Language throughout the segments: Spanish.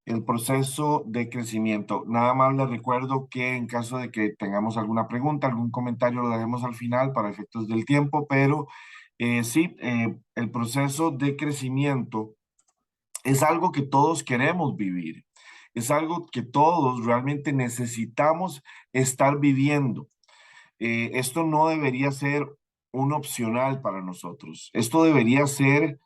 el proceso de crecimiento. Nada más les recuerdo que en caso de que tengamos alguna pregunta, algún comentario, lo dejemos al final para efectos del tiempo, pero sí, el proceso de crecimiento es algo que todos queremos vivir, es algo que todos realmente necesitamos estar viviendo. Esto no debería ser un opcional para nosotros, esto debería ser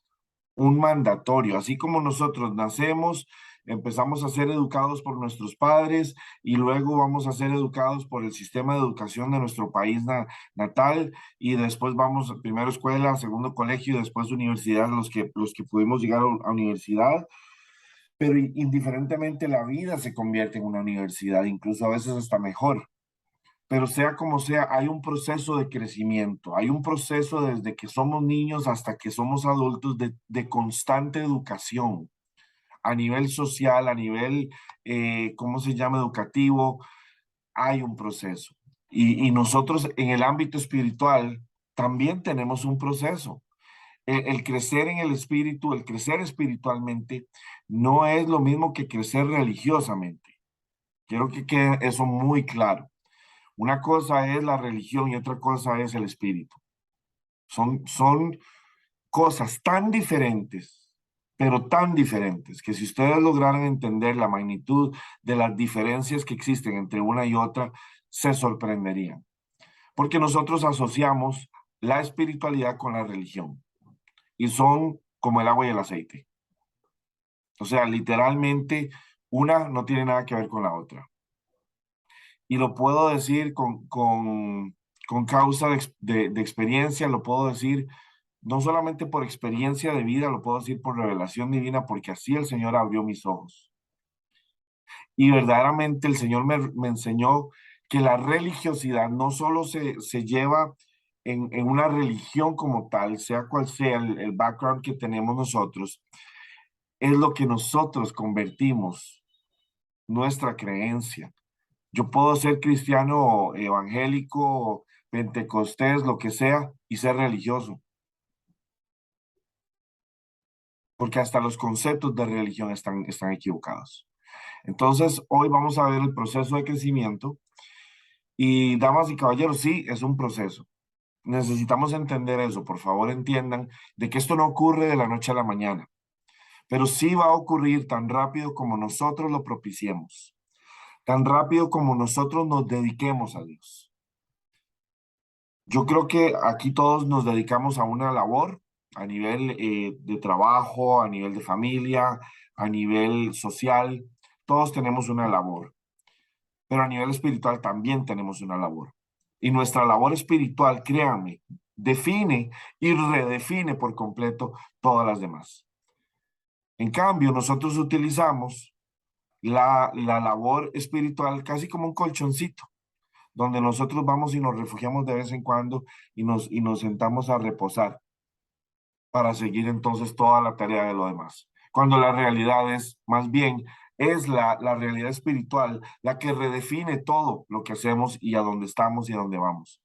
un mandatorio, así como nosotros nacemos, empezamos a ser educados por nuestros padres y luego vamos a ser educados por el sistema de educación de nuestro país natal y después vamos primero escuela, segundo colegio y después universidad, los que pudimos llegar a universidad, pero indiferentemente la vida se convierte en una universidad, incluso a veces hasta mejor. Pero sea como sea, hay un proceso de crecimiento, hay un proceso desde que somos niños hasta que somos adultos de constante educación a nivel social, a nivel, ¿cómo se llama?, educativo, hay un proceso. Y nosotros en el ámbito espiritual también tenemos un proceso. El crecer en el espíritu, el crecer espiritualmente, no es lo mismo que crecer religiosamente. Quiero que quede eso muy claro. Una cosa es la religión y otra cosa es el espíritu. Son cosas tan diferentes, pero tan diferentes, que si ustedes lograran entender la magnitud de las diferencias que existen entre una y otra, se sorprenderían. Porque nosotros asociamos la espiritualidad con la religión y son como el agua y el aceite. O sea, literalmente una no tiene nada que ver con la otra. Y lo puedo decir con causa de experiencia, lo puedo decir no solamente por experiencia de vida, lo puedo decir por revelación divina, porque así el Señor abrió mis ojos. Y verdaderamente el Señor me enseñó que la religiosidad no solo se lleva en una religión como tal, sea cual sea el background que tenemos nosotros, es lo que nosotros convertimos nuestra creencia. Yo puedo ser cristiano, evangélico, pentecostés, lo que sea, y ser religioso, porque hasta los conceptos de religión están equivocados. Entonces, hoy vamos a ver el proceso de crecimiento y, damas y caballeros, sí, es un proceso. Necesitamos entender eso, por favor entiendan de que esto no ocurre de la noche a la mañana, pero sí va a ocurrir tan rápido como nosotros lo propiciemos, tan rápido como nosotros nos dediquemos a Dios. Yo creo que aquí todos nos dedicamos a una labor a nivel de trabajo, a nivel de familia, a nivel social. Todos tenemos una labor, pero a nivel espiritual también tenemos una labor. Y nuestra labor espiritual, créanme, define y redefine por completo todas las demás. En cambio, nosotros utilizamos la labor espiritual casi como un colchoncito donde nosotros vamos y nos refugiamos de vez en cuando y nos sentamos a reposar para seguir entonces toda la tarea de lo demás. Cuando la realidad es, más bien, es la realidad espiritual la que redefine todo lo que hacemos y a dónde estamos y a dónde vamos.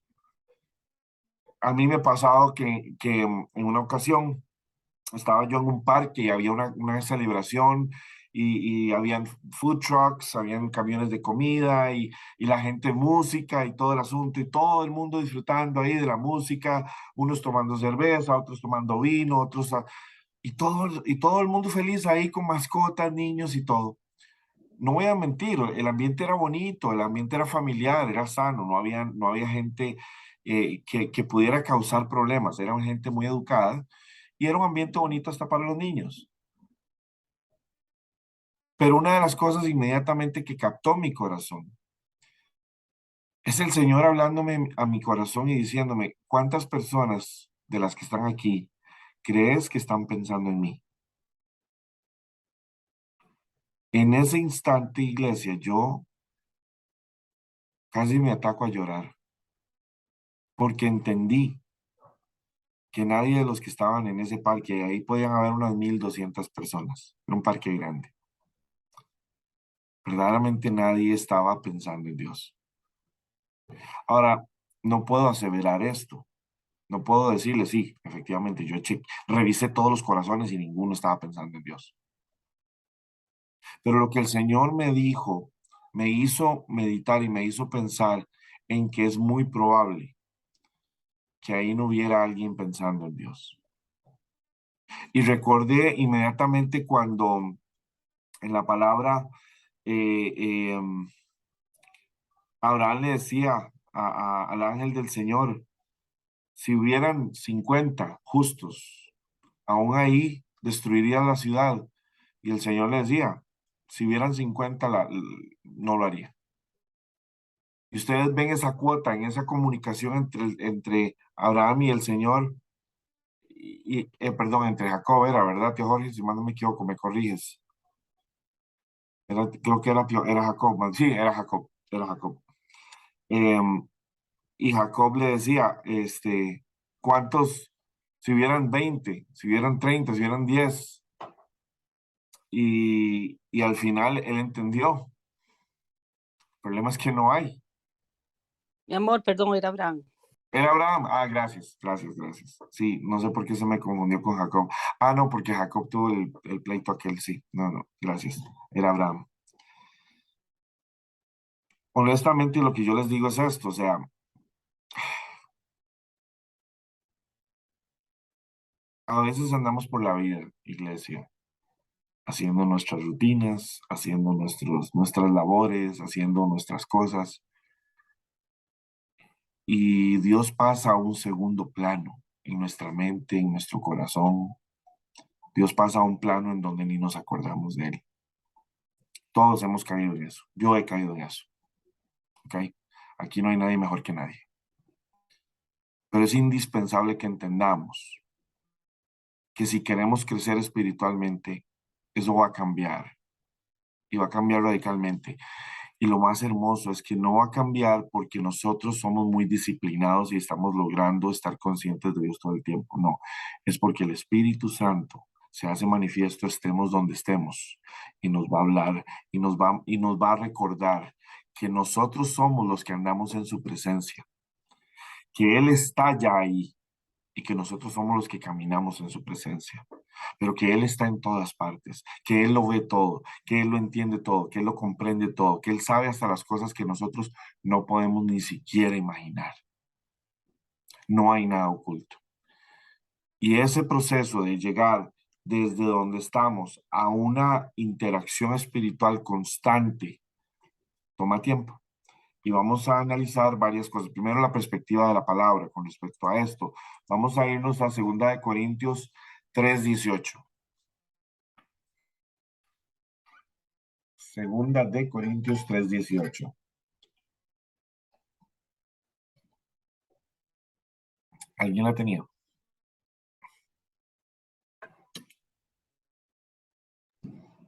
A mí me ha pasado que en una ocasión estaba yo en un parque y había una celebración y habían food trucks, habían camiones de comida y la gente música y todo el asunto y todo el mundo disfrutando ahí de la música, unos tomando cerveza, otros tomando vino, otros y todo el mundo feliz ahí con mascotas, niños y todo. No voy a mentir, el ambiente era bonito, el ambiente era familiar, era sano, no había gente que pudiera causar problemas, era gente muy educada y era un ambiente bonito hasta para los niños. Pero una de las cosas inmediatamente que captó mi corazón es el Señor hablándome a mi corazón y diciéndome, ¿cuántas personas de las que están aquí crees que están pensando en mí? En ese instante, iglesia, yo casi me ataco a llorar porque entendí que nadie de los que estaban en ese parque, ahí podían haber unas 1,200 personas, era un parque grande, verdaderamente nadie estaba pensando en Dios. Ahora, no puedo aseverar esto. No puedo decirle, sí, efectivamente, revisé todos los corazones y ninguno estaba pensando en Dios. Pero lo que el Señor me dijo, me hizo meditar y me hizo pensar en que es muy probable que ahí no hubiera alguien pensando en Dios. Y recordé inmediatamente cuando en la palabra eh, eh, Abraham le decía al ángel del Señor, si hubieran 50 justos, aún ahí destruiría la ciudad. Y el Señor le decía, si hubieran 50, no lo haría. Y ustedes ven esa cuota en esa comunicación entre Abraham y el Señor, perdón, entre Jacob, era verdad, tío Jorge, si mal no me equivoco, me corriges. Creo que era Jacob, sí, era Jacob. Em, y Jacob le decía, ¿cuántos? Si hubieran 20, si hubieran 30, si hubieran 10. Y al final él entendió. El problema es que no hay. Mi amor, perdón, era Abraham. Era Abraham. Ah, gracias, gracias, gracias. Sí, no sé por qué se me confundió con Jacob. Ah, no, porque Jacob tuvo el pleito aquel, sí. No, no, gracias. Era Abraham. Honestamente, lo que yo les digo es esto, o sea, a veces andamos por la vida, iglesia, haciendo nuestras rutinas, haciendo nuestras labores, haciendo nuestras cosas, y Dios pasa a un segundo plano en nuestra mente, en nuestro corazón. Dios pasa a un plano en donde ni nos acordamos de Él. Todos hemos caído en eso. Yo he caído en eso. ¿Ok? Aquí no hay nadie mejor que nadie. Pero es indispensable que entendamos que si queremos crecer espiritualmente, eso va a cambiar y va a cambiar radicalmente. Y lo más hermoso es que no va a cambiar porque nosotros somos muy disciplinados y estamos logrando estar conscientes de Dios todo el tiempo. No, es porque el Espíritu Santo se hace manifiesto estemos donde estemos y nos va a hablar y nos va a recordar que nosotros somos los que andamos en su presencia, que Él está ya ahí y que nosotros somos los que caminamos en su presencia, pero que Él está en todas partes, que Él lo ve todo, que Él lo entiende todo, que Él lo comprende todo, que Él sabe hasta las cosas que nosotros no podemos ni siquiera imaginar. No hay nada oculto. Y ese proceso de llegar desde donde estamos a una interacción espiritual constante toma tiempo. Y vamos a analizar varias cosas. Primero, la perspectiva de la palabra con respecto a esto. Vamos a irnos a 2 Corintios 3:18. 2 Corintios 3:18. ¿Alguien la tenía?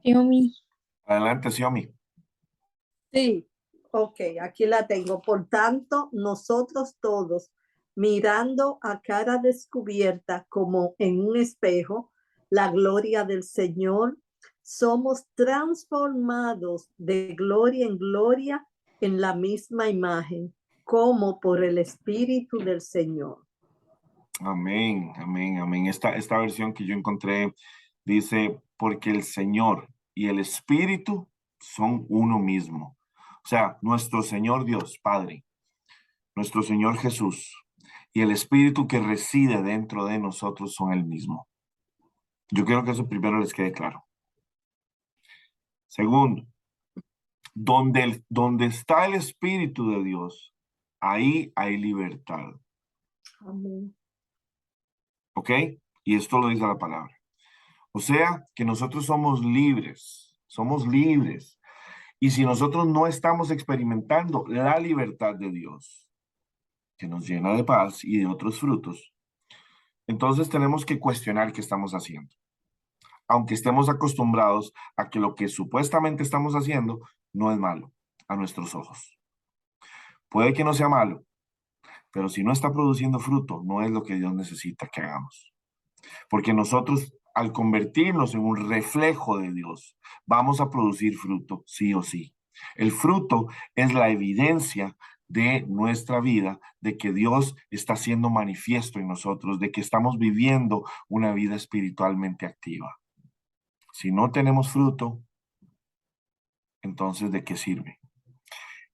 Xiaomi. Adelante, Xiaomi. Sí, ok, aquí la tengo. Por tanto, nosotros todos, mirando a cara descubierta como en un espejo la gloria del Señor, somos transformados de gloria en gloria en la misma imagen, como por el Espíritu del Señor. Amén, amén, amén. Esta versión que yo encontré dice, porque el Señor y el Espíritu son uno mismo. O sea, nuestro Señor Dios, Padre, nuestro Señor Jesús y el Espíritu que reside dentro de nosotros son el mismo. Yo quiero que eso primero les quede claro. Segundo, donde está el Espíritu de Dios, ahí hay libertad. Amén. ¿Ok? Y esto lo dice la palabra. O sea, que nosotros somos libres, somos libres. Y si nosotros no estamos experimentando la libertad de Dios, que nos llena de paz y de otros frutos, entonces tenemos que cuestionar qué estamos haciendo. Aunque estemos acostumbrados a que lo que supuestamente estamos haciendo no es malo a nuestros ojos. Puede que no sea malo, pero si no está produciendo fruto, no es lo que Dios necesita que hagamos. Porque nosotros, al convertirnos en un reflejo de Dios, vamos a producir fruto, sí o sí. El fruto es la evidencia de nuestra vida, de que Dios está siendo manifiesto en nosotros, de que estamos viviendo una vida espiritualmente activa. Si no tenemos fruto, entonces ¿de qué sirve?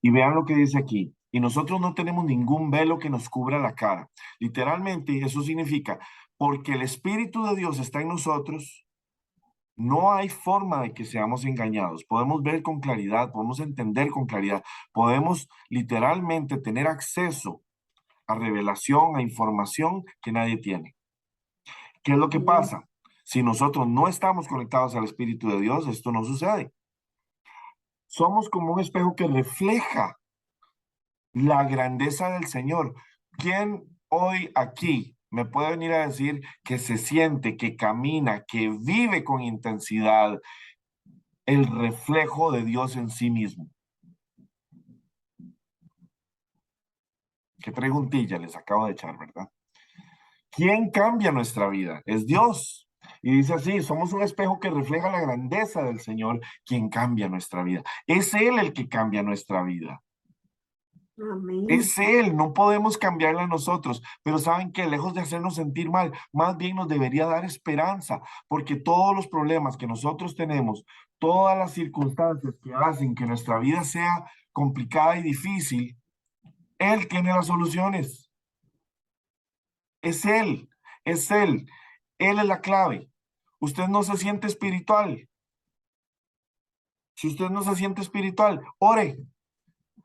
Y vean lo que dice aquí. Y nosotros no tenemos ningún velo que nos cubra la cara. Literalmente eso significa, porque el Espíritu de Dios está en nosotros, no hay forma de que seamos engañados. Podemos ver con claridad, podemos entender con claridad, podemos literalmente tener acceso a revelación, a información que nadie tiene. ¿Qué es lo que Amén. pasa? Si nosotros no estamos conectados al Espíritu de Dios, esto no sucede. Somos como un espejo que refleja la grandeza del Señor. ¿Quién hoy aquí me puede venir a decir que se siente, que camina, que vive con intensidad el reflejo de Dios en sí mismo? Qué preguntilla les acabo de echar, ¿verdad? ¿Quién cambia nuestra vida? Es Dios. Y dice así, somos un espejo que refleja la grandeza del Señor, quien cambia nuestra vida. Es Él el que cambia nuestra vida. Amén. Es Él, no podemos cambiarla nosotros, pero saben que lejos de hacernos sentir mal, más bien nos debería dar esperanza, porque todos los problemas que nosotros tenemos, todas las circunstancias que hacen que nuestra vida sea complicada y difícil, Él tiene las soluciones. Es Él, es Él. Él es la clave. Usted no se siente espiritual. Si usted no se siente espiritual, ore.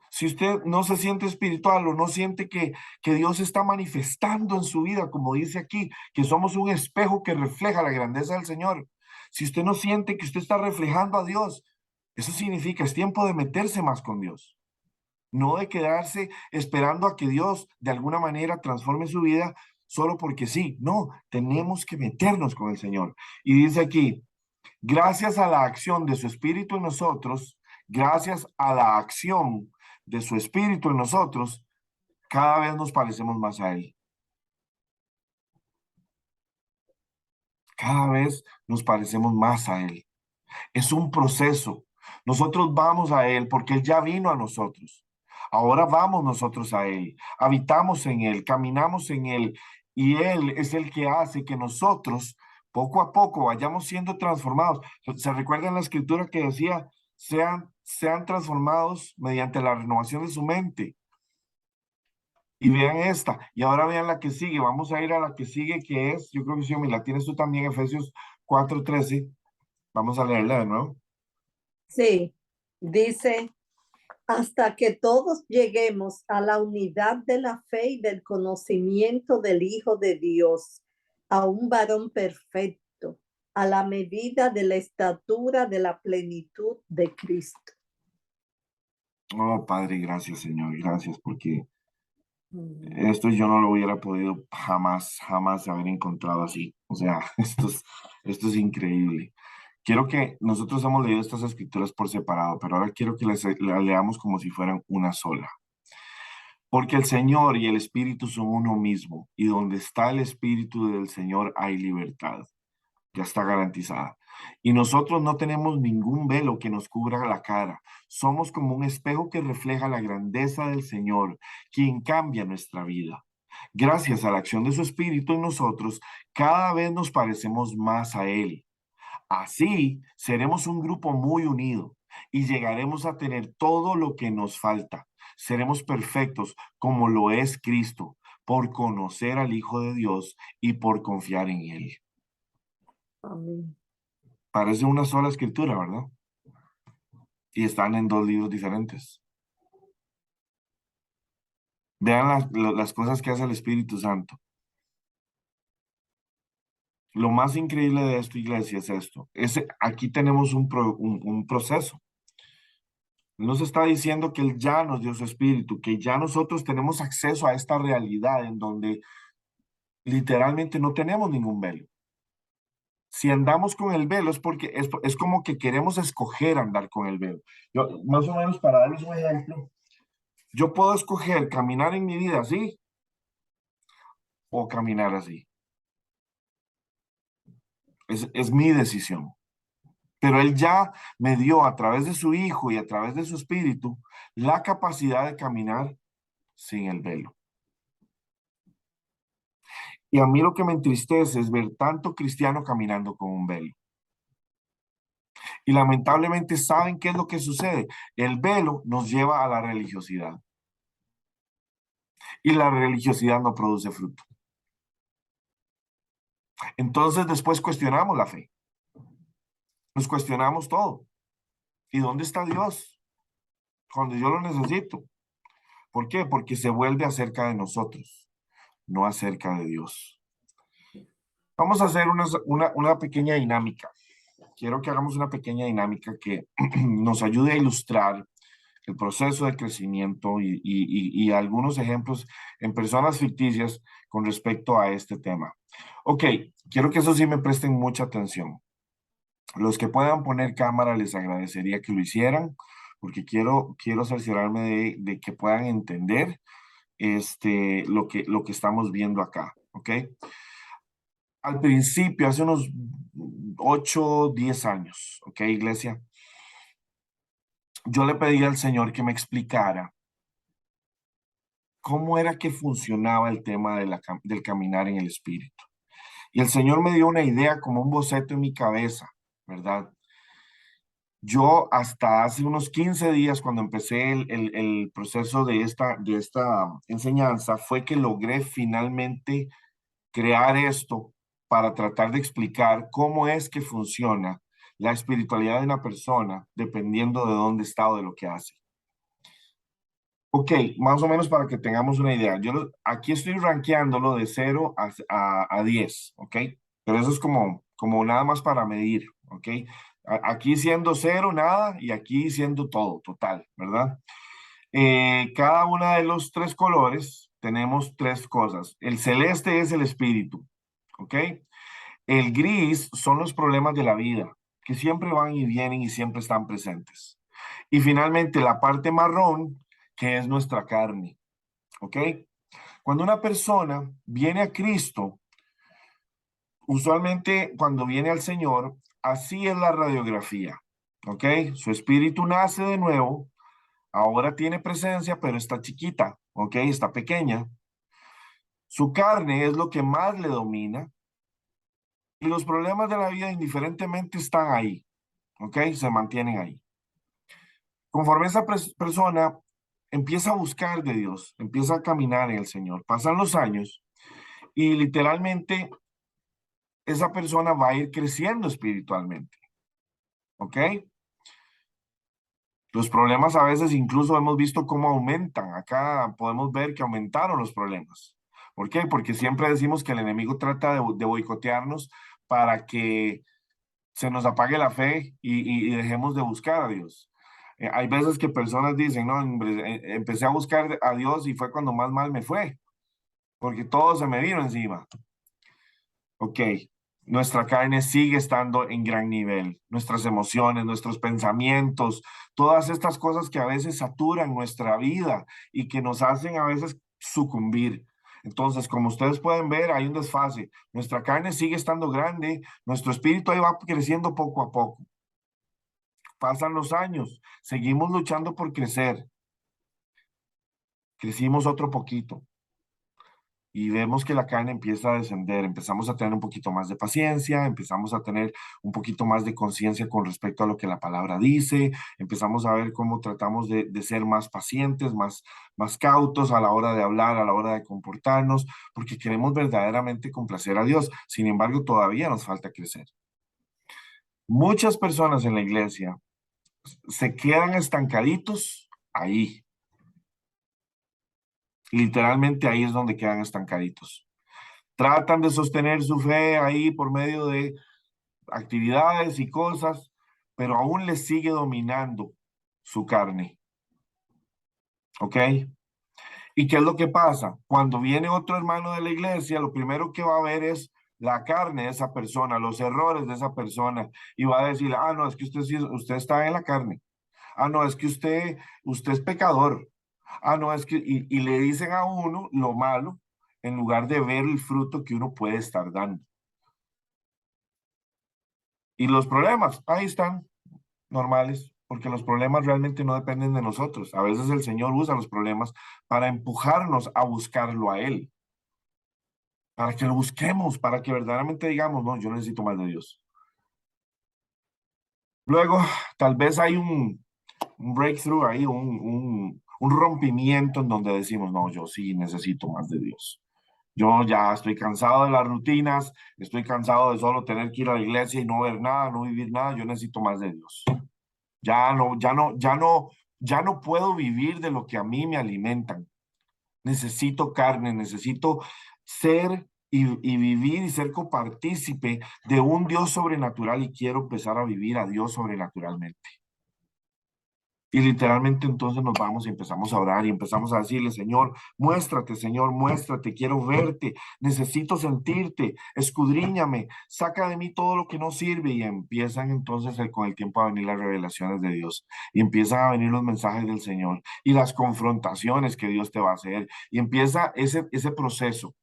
Si usted no se siente espiritual o no siente que Dios está manifestando en su vida, como dice aquí, que somos un espejo que refleja la grandeza del Señor. Si usted no siente que usted está reflejando a Dios, eso significa es tiempo de meterse más con Dios. No de quedarse esperando a que Dios de alguna manera transforme su vida solo porque sí. No, tenemos que meternos con el Señor. Y dice aquí, gracias a la acción de su Espíritu en nosotros, gracias a la acción de su Espíritu en nosotros, cada vez nos parecemos más a Él. Cada vez nos parecemos más a Él. Es un proceso. Nosotros vamos a Él porque Él ya vino a nosotros. Ahora vamos nosotros a Él. Habitamos en Él, caminamos en Él. Y Él es el que hace que nosotros, poco a poco, vayamos siendo transformados. ¿Se recuerdan la escritura que decía, sean transformados mediante la renovación de su mente? Y vean esta, y ahora vean la que sigue. Vamos a ir a la que sigue, que es, yo creo que sí, la tienes tú también, Efesios 4:13. Vamos a leerla de nuevo. Sí, dice, hasta que todos lleguemos a la unidad de la fe y del conocimiento del Hijo de Dios, a un varón perfecto, a la medida de la estatura de la plenitud de Cristo. Oh, Padre, gracias, Señor, gracias, porque esto yo no lo hubiera podido jamás, jamás haber encontrado así. O sea, esto es increíble. Quiero que nosotros hemos leído estas escrituras por separado, pero ahora quiero que las leamos como si fueran una sola. Porque el Señor y el Espíritu son uno mismo, y donde está el Espíritu del Señor hay libertad. Ya está garantizada. Y nosotros no tenemos ningún velo que nos cubra la cara. Somos como un espejo que refleja la grandeza del Señor, quien cambia nuestra vida. Gracias a la acción de su Espíritu en nosotros, cada vez nos parecemos más a Él. Así seremos un grupo muy unido y llegaremos a tener todo lo que nos falta. Seremos perfectos como lo es Cristo, por conocer al Hijo de Dios y por confiar en Él. Amén. Parece una sola escritura, ¿verdad? Y están en dos libros diferentes. Vean las cosas que hace el Espíritu Santo. Lo más increíble de esto, iglesia, es esto. Aquí tenemos un proceso. Nos está diciendo que Él ya nos dio su Espíritu, que ya nosotros tenemos acceso a esta realidad en donde literalmente no tenemos ningún velo. Si andamos con el velo es porque es como que queremos escoger andar con el velo. Yo, más o menos para darles un ejemplo, yo puedo escoger caminar en mi vida así o caminar así. Es mi decisión. Pero Él ya me dio a través de su Hijo y a través de su Espíritu la capacidad de caminar sin el velo. Y a mí lo que me entristece es ver tanto cristiano caminando con un velo. Y lamentablemente, ¿saben qué es lo que sucede? El velo nos lleva a la religiosidad. Y la religiosidad no produce fruto. Entonces después cuestionamos la fe. Nos cuestionamos todo. ¿Y dónde está Dios cuando yo lo necesito? ¿Por qué? Porque se vuelve acerca de nosotros, no acerca de Dios. Vamos a hacer una pequeña dinámica. Quiero que hagamos una pequeña dinámica que nos ayude a ilustrar el proceso de crecimiento y algunos ejemplos en personas ficticias con respecto a este tema. Ok, quiero que eso sí me presten mucha atención. Los que puedan poner cámara, les agradecería que lo hicieran, porque quiero cerciorarme de que puedan entender lo que estamos viendo acá, ¿ok? Al principio, hace unos 8, 10 años, ¿ok, iglesia? Yo le pedí al Señor que me explicara cómo era que funcionaba el tema del caminar en el Espíritu. Y el Señor me dio una idea como un boceto en mi cabeza, ¿verdad? Yo hasta hace unos 15 días, cuando empecé el proceso de esta enseñanza, fue que logré finalmente crear esto para tratar de explicar cómo es que funciona la espiritualidad de una persona dependiendo de dónde está o de lo que hace. Ok, más o menos para que tengamos una idea. Aquí estoy rankeándolo de 0 a 10, ¿ok? Pero eso es como nada más para medir, ¿ok? Aquí siendo 0, nada, y aquí siendo todo, total, ¿verdad? Cada una de los 3 colores tenemos 3 cosas. El celeste es el espíritu, ¿ok? El gris son los problemas de la vida, que siempre van y vienen y siempre están presentes. Y finalmente la parte marrón, que es nuestra carne, ¿ok? Cuando una persona viene a Cristo, usualmente cuando viene al Señor, así es la radiografía, ¿ok? Su espíritu nace de nuevo, ahora tiene presencia, pero está chiquita, ¿ok? Está pequeña. Su carne es lo que más le domina y los problemas de la vida indiferentemente están ahí, ¿ok? Se mantienen ahí. Conforme esa persona empieza a buscar de Dios, empieza a caminar en el Señor, pasan los años y literalmente esa persona va a ir creciendo espiritualmente, ¿ok? Los problemas a veces incluso hemos visto cómo aumentan. Acá podemos ver que aumentaron los problemas. ¿Por qué? Porque siempre decimos que el enemigo trata de boicotearnos para que se nos apague la fe y dejemos de buscar a Dios. Hay veces que personas dicen, no, hombre, empecé a buscar a Dios y fue cuando más mal me fue, porque todo se me vino encima. Ok, nuestra carne sigue estando en gran nivel, nuestras emociones, nuestros pensamientos, todas estas cosas que a veces saturan nuestra vida y que nos hacen a veces sucumbir. Entonces, como ustedes pueden ver, hay un desfase. Nuestra carne sigue estando grande, nuestro espíritu ahí va creciendo poco a poco. Pasan los años, seguimos luchando por crecer. Crecimos otro poquito y vemos que la carne empieza a descender, empezamos a tener un poquito más de paciencia, empezamos a tener un poquito más de conciencia con respecto a lo que la palabra dice, empezamos a ver cómo tratamos de ser más pacientes, más cautos a la hora de hablar, a la hora de comportarnos, porque queremos verdaderamente complacer a Dios. Sin embargo, todavía nos falta crecer. Muchas personas en la iglesia se quedan estancaditos ahí. Literalmente ahí es donde quedan estancaditos. Tratan de sostener su fe ahí por medio de actividades y cosas, pero aún les sigue dominando su carne. ¿Ok? ¿Y qué es lo que pasa? Cuando viene otro hermano de la iglesia, lo primero que va a ver es la carne de esa persona, los errores de esa persona, y va a decir, ah, no, es que usted está en la carne. Ah, no, es que usted es pecador. Ah, no, es que, y le dicen a uno lo malo en lugar de ver el fruto que uno puede estar dando. Y los problemas, ahí están, normales, porque los problemas realmente no dependen de nosotros. A veces el Señor usa los problemas para empujarnos a buscarlo a Él, para que lo busquemos, para que verdaderamente digamos, no, yo necesito más de Dios. Luego, tal vez hay un breakthrough ahí, un rompimiento en donde decimos, no, yo sí necesito más de Dios. Yo ya estoy cansado de las rutinas, estoy cansado de solo tener que ir a la iglesia y no ver nada, no vivir nada, yo necesito más de Dios. Ya no puedo vivir de lo que a mí me alimentan. Necesito carne, necesito ser y vivir y ser copartícipe de un Dios sobrenatural y quiero empezar a vivir a Dios sobrenaturalmente. Y literalmente entonces nos vamos y empezamos a orar y empezamos a decirle, Señor, muéstrate, quiero verte, necesito sentirte, escudriñame, saca de mí todo lo que no sirve. Y empiezan entonces con el tiempo a venir las revelaciones de Dios y empiezan a venir los mensajes del Señor y las confrontaciones que Dios te va a hacer. Y empieza ese proceso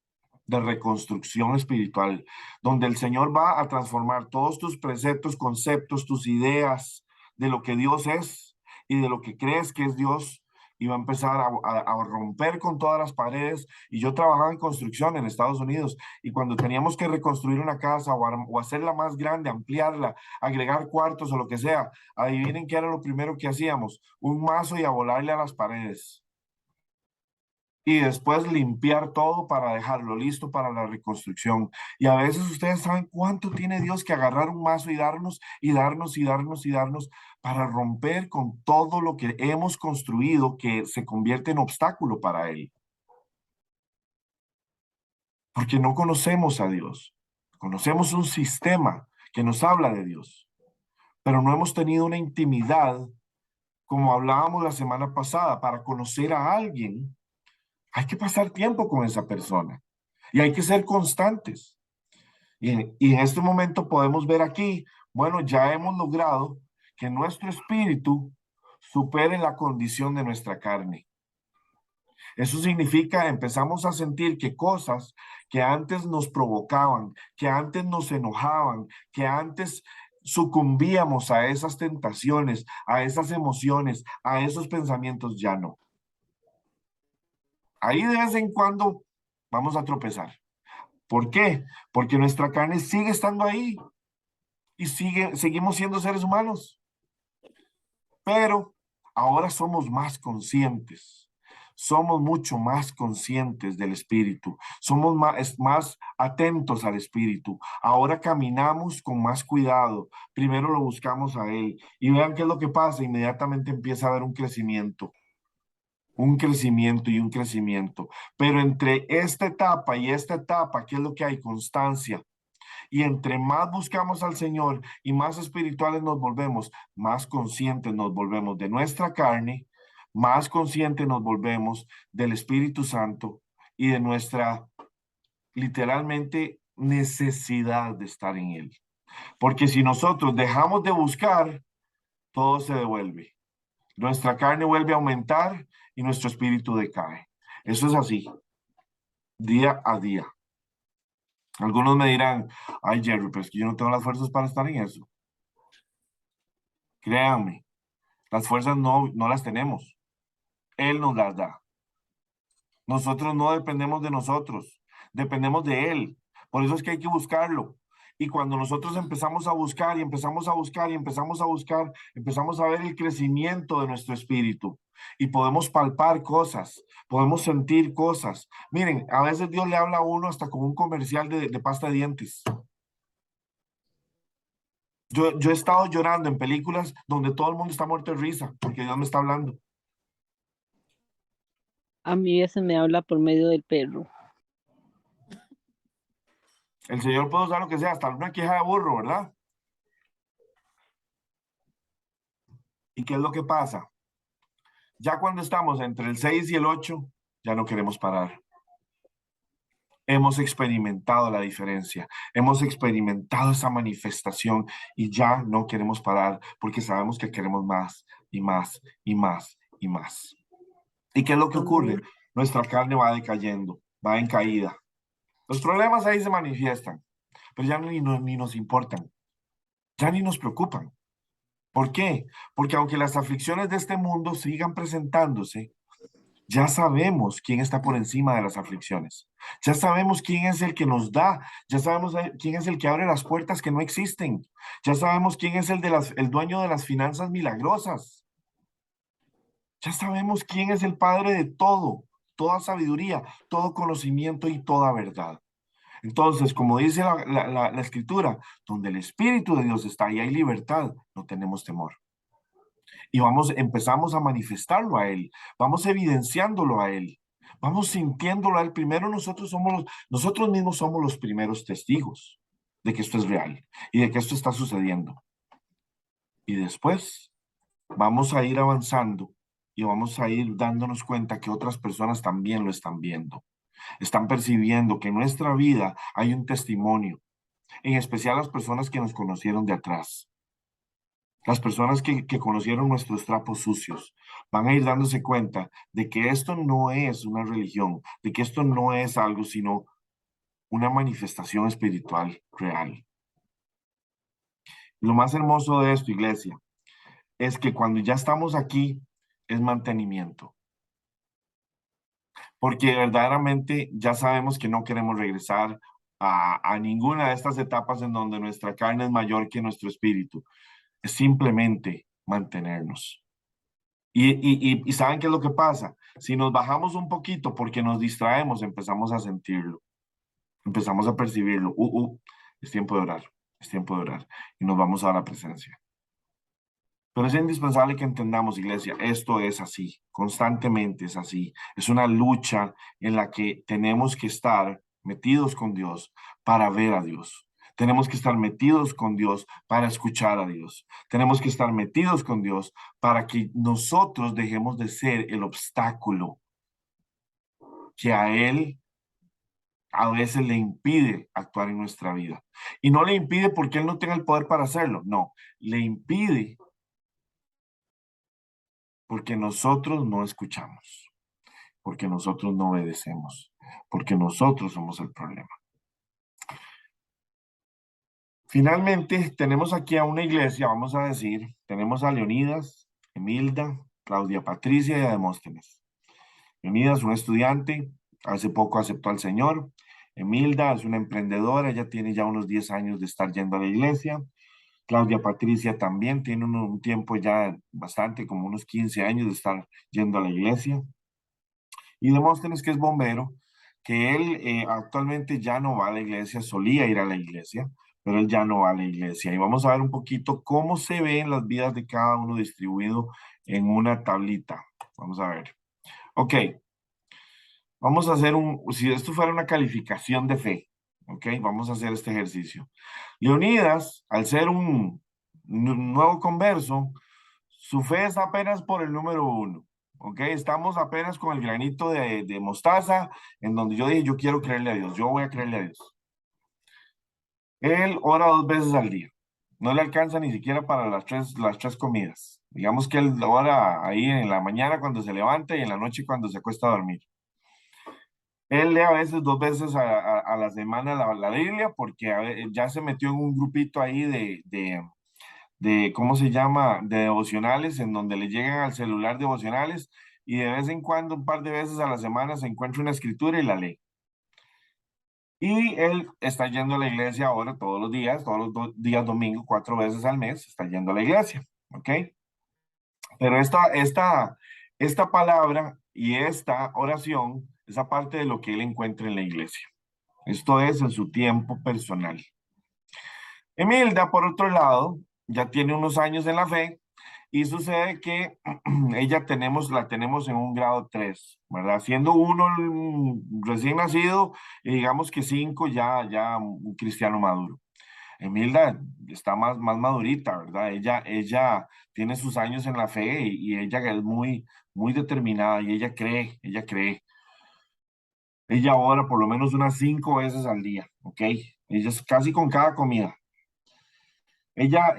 de reconstrucción espiritual, donde el Señor va a transformar todos tus preceptos, conceptos, tus ideas de lo que Dios es y de lo que crees que es Dios, y va a empezar a romper con todas las paredes. Y yo trabajaba en construcción en Estados Unidos, y cuando teníamos que reconstruir una casa o hacerla más grande, ampliarla, agregar cuartos o lo que sea, adivinen qué era lo primero que hacíamos: un mazo y a volarle a las paredes y después limpiar todo para dejarlo listo para la reconstrucción. Y a veces ustedes saben cuánto tiene Dios que agarrar un mazo y darnos y darnos y darnos y darnos para romper con todo lo que hemos construido que se convierte en obstáculo para Él. Porque no conocemos a Dios. Conocemos un sistema que nos habla de Dios, pero no hemos tenido una intimidad como hablábamos la semana pasada. Para conocer a alguien hay que pasar tiempo con esa persona y hay que ser constantes. Y en este momento podemos ver aquí, bueno, ya hemos logrado que nuestro espíritu supere la condición de nuestra carne. Eso significa, empezamos a sentir que cosas que antes nos provocaban, que antes nos enojaban, que antes sucumbíamos a esas tentaciones, a esas emociones, a esos pensamientos, ya no. Ahí de vez en cuando vamos a tropezar. ¿Por qué? Porque nuestra carne sigue estando ahí y seguimos siendo seres humanos, pero ahora somos más conscientes, somos mucho más conscientes del espíritu, somos más atentos al espíritu. Ahora caminamos con más cuidado, primero lo buscamos a él y vean qué es lo que pasa: inmediatamente empieza a haber un crecimiento y un crecimiento. Pero entre esta etapa y esta etapa, ¿qué es lo que hay? Constancia. Y entre más buscamos al Señor y más espirituales nos volvemos, más conscientes nos volvemos de nuestra carne, más conscientes nos volvemos del Espíritu Santo y de nuestra, literalmente, necesidad de estar en Él. Porque si nosotros dejamos de buscar, todo se devuelve. Nuestra carne vuelve a aumentar y nuestro espíritu decae. Eso es así, día a día. Algunos me dirán, ay Jerry, pero es que yo no tengo las fuerzas para estar en eso. Créanme, las fuerzas no las tenemos. Él nos las da. Nosotros no dependemos de nosotros, dependemos de Él. Por eso es que hay que buscarlo. Y cuando nosotros empezamos a buscar y empezamos a buscar y empezamos a buscar, empezamos a ver el crecimiento de nuestro espíritu y podemos palpar cosas, podemos sentir cosas. Miren, a veces Dios le habla a uno hasta con un comercial de pasta de dientes. Yo he estado llorando en películas donde todo el mundo está muerto de risa porque Dios me está hablando. A mí ese me habla por medio del perro. El Señor puede usar lo que sea, hasta una queja de burro, ¿verdad? ¿Y qué es lo que pasa? Ya cuando estamos entre el 6 y el 8, ya no queremos parar. Hemos experimentado la diferencia, hemos experimentado esa manifestación y ya no queremos parar porque sabemos que queremos más y más y más y más. ¿Y qué es lo que ocurre? Amén. Nuestra carne va decayendo, va en caída. Los problemas ahí se manifiestan, pero ya ni nos importan, ya ni nos preocupan. ¿Por qué? Porque aunque las aflicciones de este mundo sigan presentándose, Ya sabemos quién está por encima de las aflicciones. Ya sabemos quién es el que nos da. Ya sabemos quién es el que abre las puertas que no existen. Ya sabemos quién es el dueño de las finanzas milagrosas. Ya sabemos quién es el Padre de todo, toda sabiduría, todo conocimiento y toda verdad. Entonces, como dice la Escritura, donde el Espíritu de Dios está y hay libertad, no tenemos temor. Y empezamos a manifestarlo a Él, vamos evidenciándolo a Él, vamos sintiéndolo a Él. Primero nosotros mismos somos los primeros testigos de que esto es real y de que esto está sucediendo. Y después vamos a ir avanzando y vamos a ir dándonos cuenta que otras personas también lo están viendo. Están percibiendo que en nuestra vida hay un testimonio, en especial las personas que nos conocieron de atrás. Las personas que conocieron nuestros trapos sucios van a ir dándose cuenta de que esto no es una religión, de que esto no es algo, sino una manifestación espiritual real. Lo más hermoso de esto, iglesia, es que cuando ya estamos aquí, es mantenimiento. Porque verdaderamente ya sabemos que no queremos regresar a ninguna de estas etapas en donde nuestra carne es mayor que nuestro espíritu. Es simplemente mantenernos. Y ¿saben qué es lo que pasa? Si nos bajamos un poquito porque nos distraemos, empezamos a sentirlo, empezamos a percibirlo. Es tiempo de orar, es tiempo de orar. Y nos vamos a la presencia. Pero es indispensable que entendamos, iglesia, esto es así, constantemente es así. Es una lucha en la que tenemos que estar metidos con Dios para ver a Dios. Tenemos que estar metidos con Dios para escuchar a Dios. Tenemos que estar metidos con Dios para que nosotros dejemos de ser el obstáculo que a Él a veces le impide actuar en nuestra vida. Y no le impide porque Él no tenga el poder para hacerlo, no, le impide porque nosotros no escuchamos, porque nosotros no obedecemos, porque nosotros somos el problema. Finalmente, tenemos aquí a una iglesia, vamos a decir, tenemos a Leonidas, Emilda, Claudia Patricia y a Demóstenes. Leonidas, un estudiante, hace poco aceptó al Señor. Emilda es una emprendedora, ella tiene ya unos 10 años de estar yendo a la iglesia. Claudia Patricia también tiene un tiempo ya bastante, como unos 15 años de estar yendo a la iglesia. Y Demóstenes, que es bombero, que él actualmente ya no va a la iglesia, solía ir a la iglesia, pero él ya no va a la iglesia. Y vamos a ver un poquito cómo se ven las vidas de cada uno distribuido en una tablita. Vamos a ver. Ok, vamos a hacer si esto fuera una calificación de fe, ok, vamos a hacer este ejercicio. Leonidas, al ser un nuevo converso, su fe es apenas por el número 1. ¿Ok? Estamos apenas con el granito de mostaza, en donde yo dije, yo quiero creerle a Dios, yo voy a creerle a Dios. Él ora 2 veces al día. No le alcanza ni siquiera para las tres comidas. Digamos que él ora ahí en la mañana cuando se levanta y en la noche cuando se acuesta a dormir. Él lee a veces 2 veces a la semana la Biblia porque ya se metió en un grupito ahí ¿cómo se llama? De devocionales, en donde le llegan al celular devocionales y de vez en cuando, un par de veces a la semana, se encuentra una escritura y la lee. Y él está yendo a la iglesia ahora todos los días domingo, 4 veces al mes, está yendo a la iglesia, ¿ok? Pero esta palabra y esta oración es aparte de lo que él encuentra en la iglesia. Esto es en su tiempo personal. Emilda, por otro lado, ya tiene unos años en la fe y sucede que ella la tenemos en un grado 3, ¿verdad? Siendo uno recién nacido y digamos que 5 ya un cristiano maduro. Emilda está más madurita, ¿verdad? Ella tiene sus años en la fe y ella es muy determinada y ella cree. Ella ora por lo menos unas 5 veces al día, ¿ok? Ella es casi con cada comida. Ella,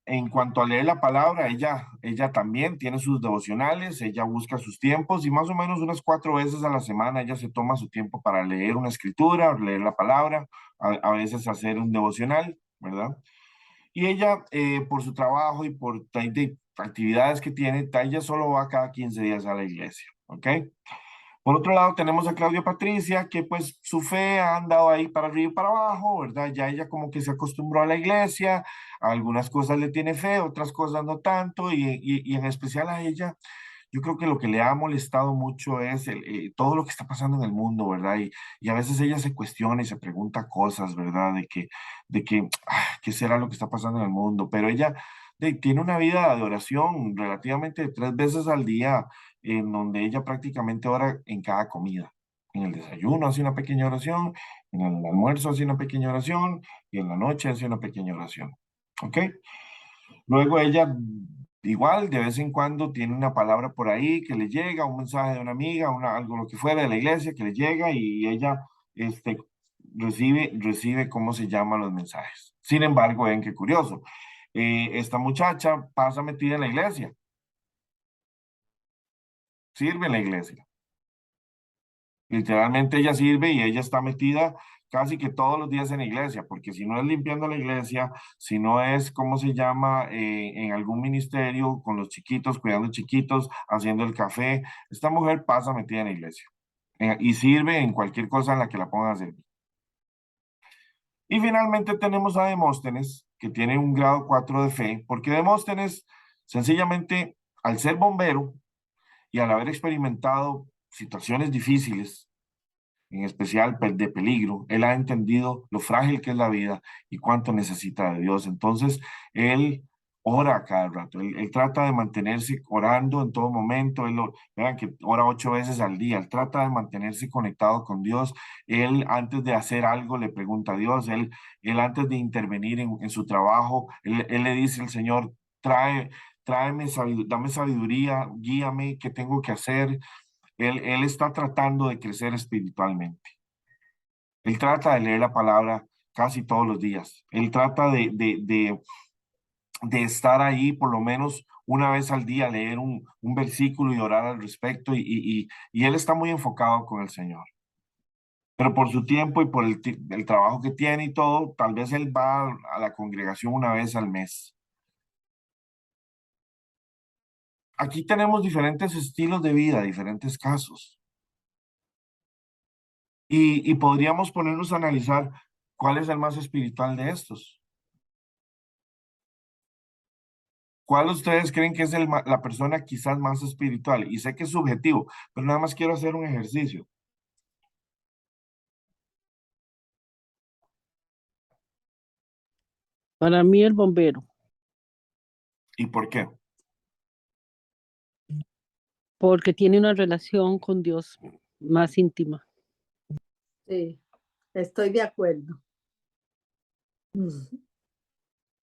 en cuanto a leer la palabra, ella también tiene sus devocionales, ella busca sus tiempos y más o menos unas 4 veces a la semana ella se toma su tiempo para leer una escritura, leer la palabra, a veces hacer un devocional, ¿verdad? Y ella, por su trabajo y por actividades que tiene, ella solo va cada 15 días a la iglesia, ¿ok? Por otro lado, tenemos a Claudia Patricia, que pues su fe ha andado ahí para arriba y para abajo, ¿verdad? Ya ella como que se acostumbró a la iglesia, a algunas cosas le tiene fe, otras cosas no tanto, y en especial a ella, yo creo que lo que le ha molestado mucho es todo lo que está pasando en el mundo, ¿verdad? Y a veces ella se cuestiona y se pregunta cosas, ¿verdad? ¿Qué será lo que está pasando en el mundo? Pero ella tiene una vida de oración relativamente 3 veces al día, en donde ella prácticamente ora en cada comida. En el desayuno hace una pequeña oración, en el almuerzo hace una pequeña oración y en la noche hace una pequeña oración. ¿Ok? Luego ella, igual, de vez en cuando tiene una palabra por ahí que le llega, un mensaje de una amiga, algo lo que fuera de la iglesia que le llega y ella este, recibe cómo se llaman los mensajes. Sin embargo, ven qué curioso. Esta muchacha pasa metida en la iglesia, sirve en la iglesia. Literalmente ella sirve y ella está metida casi que todos los días en la iglesia, porque si no es limpiando la iglesia, si no es, ¿cómo se llama?, en algún ministerio con los chiquitos, cuidando chiquitos, haciendo el café, esta mujer pasa metida en la iglesia y sirve en cualquier cosa en la que la pongan a servir. Y finalmente tenemos a Demóstenes, que tiene un grado 4 de fe, porque Demóstenes, sencillamente, al ser bombero y al haber experimentado situaciones difíciles, en especial de peligro. Él ha entendido lo frágil que es la vida y cuánto necesita de Dios. Entonces, él ora a cada rato. Él trata de mantenerse orando en todo momento. Vean que ora 8 veces al día. Él trata de mantenerse conectado con Dios. Él, antes de hacer algo, le pregunta a Dios. Él antes de intervenir en su trabajo, él le dice al Señor, dame sabiduría, guíame, ¿qué tengo que hacer? Él está tratando de crecer espiritualmente. Él trata de leer la palabra casi todos los días. Él trata de estar ahí por lo menos una vez al día, leer un versículo y orar al respecto. Y él está muy enfocado con el Señor. Pero por su tiempo y por el trabajo que tiene y todo, tal vez él va a la congregación una vez al mes. Aquí tenemos diferentes estilos de vida, diferentes casos. Y podríamos ponernos a analizar cuál es el más espiritual de estos. ¿Cuál ustedes creen que es la persona quizás más espiritual? Y sé que es subjetivo, pero nada más quiero hacer un ejercicio. Para mí el bombero, ¿Y por qué? porque tiene una relación con Dios más íntima. Sí, estoy de acuerdo.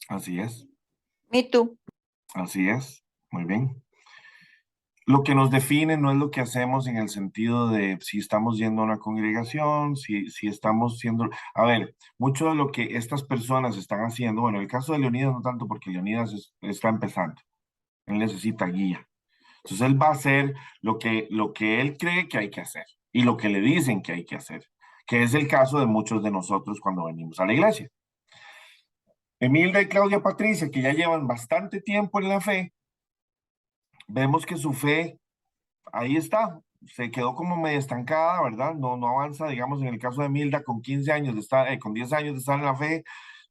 Así es, ¿Y tú? así es. Muy bien. Lo que nos define no es lo que hacemos en el sentido de si estamos yendo a una congregación, si estamos siendo... A ver, mucho de lo que estas personas están haciendo, bueno, el caso de Leonidas no tanto porque Leonidas está empezando, él necesita guía. Entonces él va a hacer lo que él cree que hay que hacer y lo que le dicen que hay que hacer, que es el caso de muchos de nosotros cuando venimos a la iglesia. Emilda y Claudia Patricia, que ya llevan bastante tiempo en la fe, vemos que su fe ahí está, se quedó como medio estancada, ¿verdad? No avanza, digamos, en el caso de Emilda, con 15 años de estar, con 10 años de estar en la fe,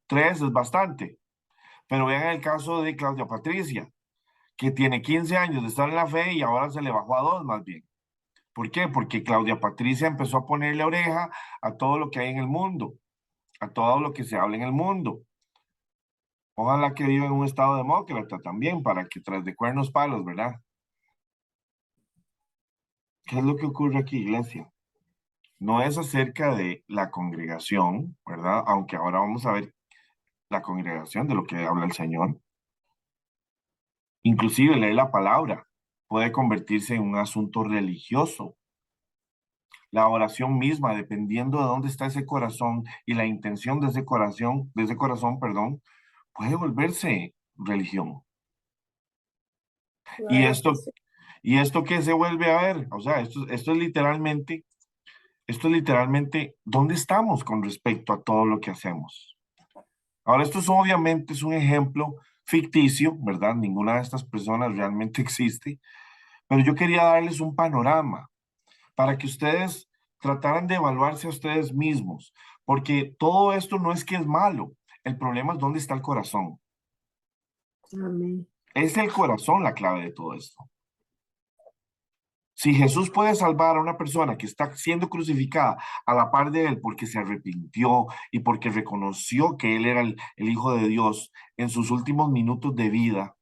3 es bastante. Pero vean el caso de Claudia Patricia, que tiene 15 años de estar en la fe y ahora se le bajó a 2 más bien. ¿Por qué? Porque Claudia Patricia empezó a ponerle oreja a todo lo que hay en el mundo, a todo lo que se habla en el mundo. Ojalá que viva en un estado demócrata también, para que tras de cuernos palos, ¿verdad? ¿Qué es lo que ocurre aquí, iglesia? No es acerca de la congregación, ¿verdad? Aunque ahora vamos a ver la congregación de lo que habla el Señor. Inclusive leer la palabra puede convertirse en un asunto religioso. La oración misma, dependiendo de dónde está ese corazón y la intención de ese corazón, perdón, puede volverse religión. Y Claro que esto, sí. y esto que se vuelve a ver, o sea, esto es literalmente dónde estamos con respecto a todo lo que hacemos. Ahora, obviamente es un ejemplo ficticio, ¿verdad? Ninguna de estas personas realmente existe, Pero yo quería darles un panorama para que ustedes trataran de evaluarse a ustedes mismos, porque todo esto no es que es malo, el problema es dónde está el corazón. Amén. Es el corazón la clave de todo esto. Si Jesús puede salvar a una persona que está siendo crucificada a la par de él porque se arrepintió y porque reconoció que él era el Hijo de Dios en sus últimos minutos de vida,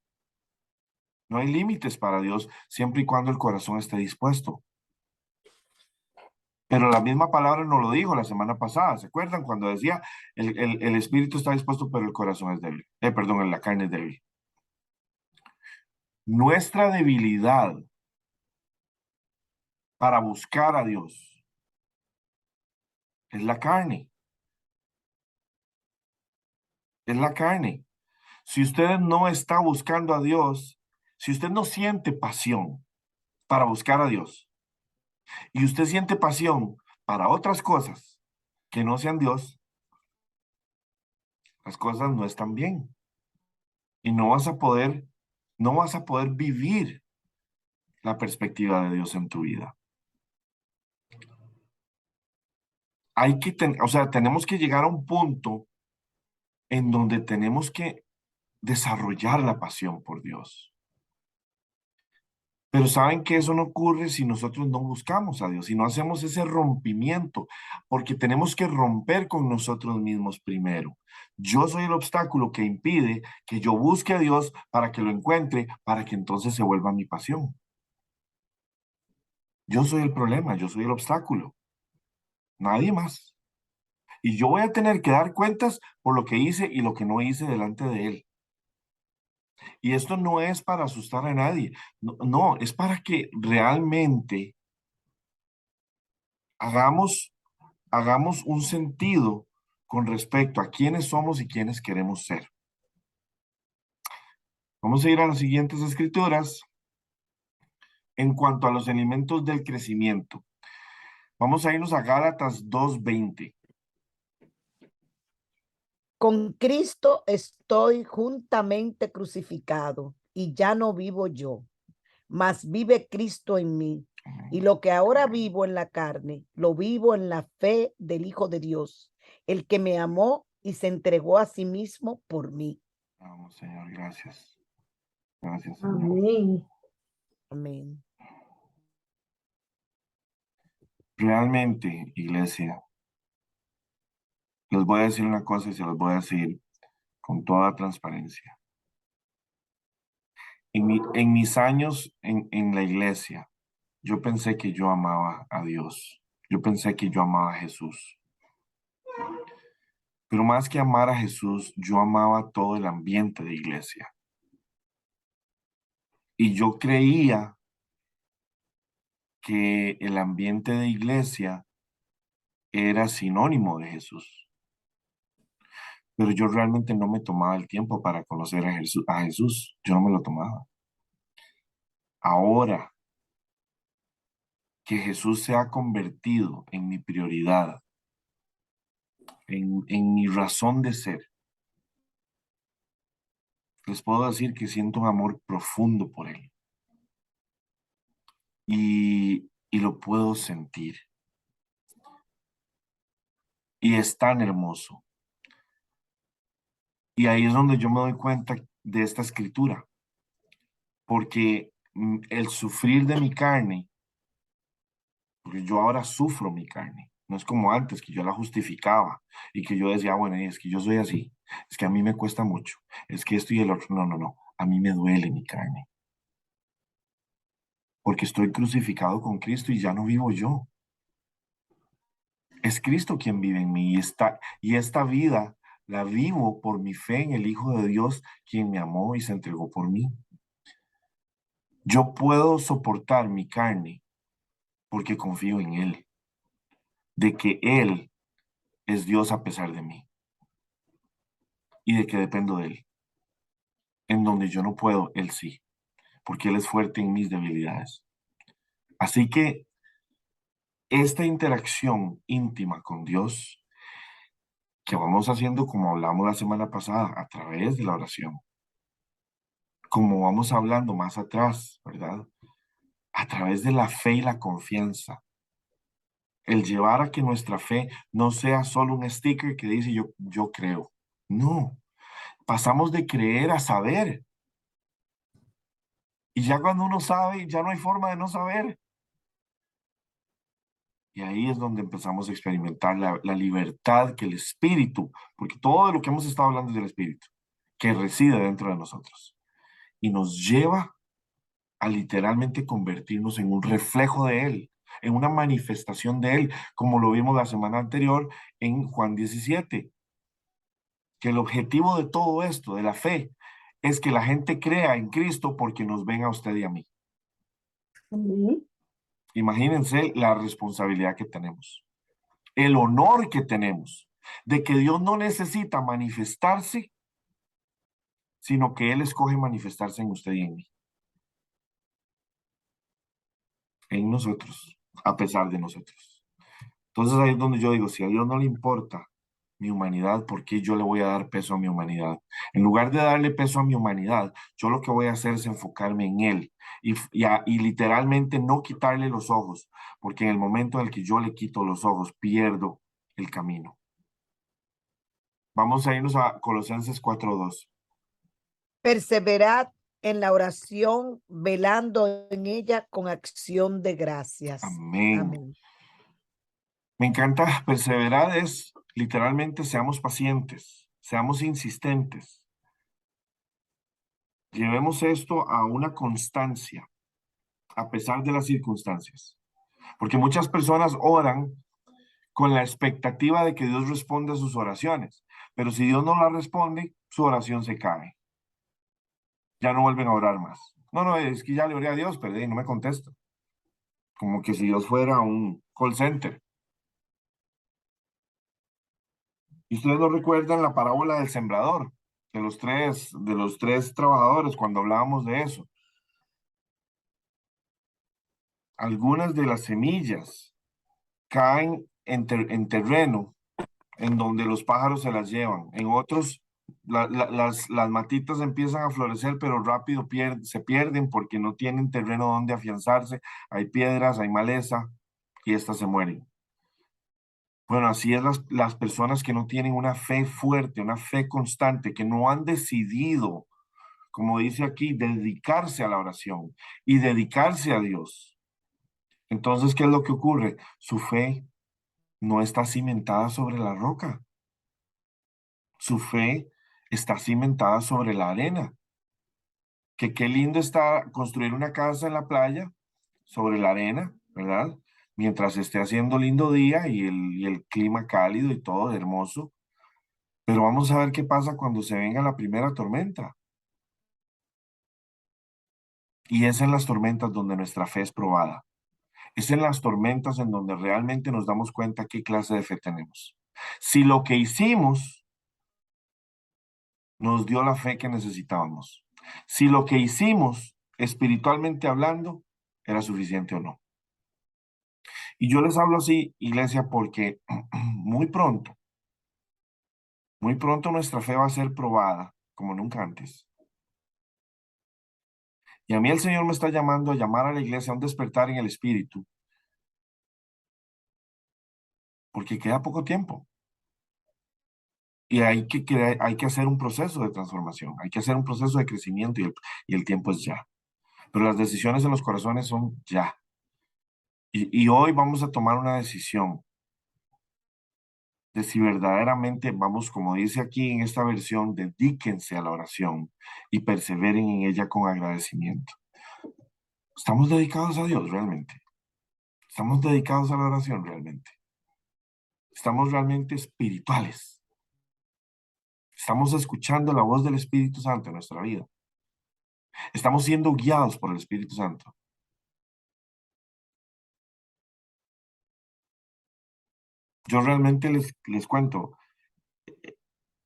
no hay límites para Dios siempre y cuando el corazón esté dispuesto. Pero la misma palabra nos lo dijo la semana pasada. ¿Se acuerdan cuando decía el espíritu está dispuesto, pero el corazón es débil? Perdón, la carne es débil. Nuestra debilidad para buscar a Dios es la carne. Es la carne. Si usted no está buscando a Dios, si usted no siente pasión para buscar a Dios y usted siente pasión para otras cosas que no sean Dios, las cosas no están bien y no vas a poder vivir la perspectiva de Dios en tu vida. O sea, tenemos que llegar a un punto en donde tenemos que desarrollar la pasión por Dios. Pero saben que eso no ocurre si nosotros no buscamos a Dios, si no hacemos ese rompimiento, porque tenemos que romper con nosotros mismos primero. Yo soy el obstáculo que impide que yo busque a Dios para que lo encuentre, para que entonces se vuelva mi pasión. Yo soy el problema, yo soy el obstáculo, nadie más. Y yo voy a tener que dar cuentas por lo que hice y lo que no hice delante de Él. Y esto no es para asustar a nadie, no, no, es para que realmente hagamos un sentido con respecto a quiénes somos y quiénes queremos ser. Vamos a ir a las siguientes escrituras en cuanto a los elementos del crecimiento. Vamos a irnos a Gálatas 2:20. Con Cristo estoy juntamente crucificado y ya no vivo yo, mas vive Cristo en mí. Y lo que ahora vivo en la carne, lo vivo en la fe del Hijo de Dios, el que me amó y se entregó a sí mismo por mí. Vamos, Señor, gracias. Gracias, Señor. Amén. Amén. Realmente, iglesia, les voy a decir una cosa y se los voy a decir con toda transparencia. En mis años en la iglesia, yo pensé que yo amaba a Dios. Yo pensé que yo amaba a Jesús. Pero más que amar a Jesús, yo amaba todo el ambiente de iglesia. Y yo creía que el ambiente de iglesia era sinónimo de Jesús. Pero yo realmente no me tomaba el tiempo para conocer a Jesús. Yo no me lo tomaba. Ahora que Jesús se ha convertido en mi prioridad, en mi razón de ser, les puedo decir que siento un amor profundo por Él. Y lo puedo sentir. Y es tan hermoso. Y ahí es donde yo me doy cuenta de esta escritura. Porque el sufrir de mi carne, porque yo ahora sufro mi carne, no es como antes que yo la justificaba y que yo decía, bueno, es que yo soy así, es que a mí me cuesta mucho, es que esto y el otro, no, no, no, a mí me duele mi carne, porque estoy crucificado con Cristo y ya no vivo yo. Es Cristo quien vive en mí y esta vida la vivo por mi fe en el Hijo de Dios, quien me amó y se entregó por mí. Yo puedo soportar mi carne porque confío en Él, de que Él es Dios a pesar de mí y de que dependo de Él. En donde yo no puedo, Él sí, porque Él es fuerte en mis debilidades. Así que esta interacción íntima con Dios que vamos haciendo como hablamos la semana pasada a través de la oración, como vamos hablando más atrás, ¿verdad? a través de la fe y la confianza. El llevar a que nuestra fe no sea solo un sticker que dice yo creo. No, pasamos de creer a saber. Y ya cuando uno sabe, ya no hay forma de no saber. Y ahí es donde empezamos a experimentar la libertad que el Espíritu, porque todo de lo que hemos estado hablando es del Espíritu, que reside dentro de nosotros. Y nos lleva a literalmente convertirnos en un reflejo de Él, en una manifestación de Él, como lo vimos la semana anterior en Juan 17, que el objetivo de todo esto, de la fe, es que la gente crea en Cristo porque nos ven a usted y a mí. Ujú. Imagínense la responsabilidad que tenemos, el honor que tenemos de que Dios no necesita manifestarse, sino que Él escoge manifestarse en usted y en nosotros, a pesar de nosotros. Entonces ahí es donde yo digo, si a Dios no le importa mi humanidad, ¿por qué yo le voy a dar peso a mi humanidad? En lugar de darle peso a mi humanidad, yo lo que voy a hacer es enfocarme en Él y literalmente no quitarle los ojos, porque en el momento en el que yo le quito los ojos, pierdo el camino. Vamos a irnos a Colosenses 4:2. Perseverad en la oración, velando en ella con acción de gracias. Amén. Amén. Me encanta perseverar, es literalmente seamos pacientes, seamos insistentes. Llevemos esto a una constancia, a pesar de las circunstancias. Porque muchas personas oran con la expectativa de que Dios responda a sus oraciones. Pero si Dios no la responde, su oración se cae. Ya no vuelven a orar más. No, es que ya le oré a Dios, pero no me contesta. Como que si Dios fuera un call center. Y ustedes no recuerdan la parábola del sembrador, de los tres trabajadores, cuando hablábamos de eso. Algunas de las semillas caen en terreno en donde los pájaros se las llevan. En otros, las matitas empiezan a florecer, pero rápido se pierden porque no tienen terreno donde afianzarse. Hay piedras, hay maleza y estas se mueren. Bueno, así es las personas que no tienen una fe fuerte, una fe constante, que no han decidido, como dice aquí, dedicarse a la oración y dedicarse a Dios. Entonces, ¿qué es lo que ocurre? Su fe no está cimentada sobre la roca. Su fe está cimentada sobre la arena. Que qué lindo está construir una casa en la playa sobre la arena, ¿verdad? Mientras esté haciendo lindo día y el clima cálido y todo hermoso. Pero vamos a ver qué pasa cuando se venga la primera tormenta. Y es en las tormentas donde nuestra fe es probada. Es en las tormentas en donde realmente nos damos cuenta qué clase de fe tenemos. Si lo que hicimos nos dio la fe que necesitábamos, si lo que hicimos espiritualmente hablando era suficiente o no. Y yo les hablo así, iglesia, porque muy pronto nuestra fe va a ser probada como nunca antes. Y a mí el Señor me está llamando a llamar a la iglesia a un despertar en el espíritu, porque queda poco tiempo. Y hay que hacer un proceso de transformación, hay que hacer un proceso de crecimiento y el tiempo es ya. Pero las decisiones en los corazones son ya. Y hoy vamos a tomar una decisión de si verdaderamente vamos, como dice aquí en esta versión, dedíquense a la oración y perseveren en ella con agradecimiento. ¿Estamos dedicados a Dios realmente? ¿Estamos dedicados a la oración realmente? ¿Estamos realmente espirituales? ¿Estamos escuchando la voz del Espíritu Santo en nuestra vida? ¿Estamos siendo guiados por el Espíritu Santo? Yo realmente les cuento,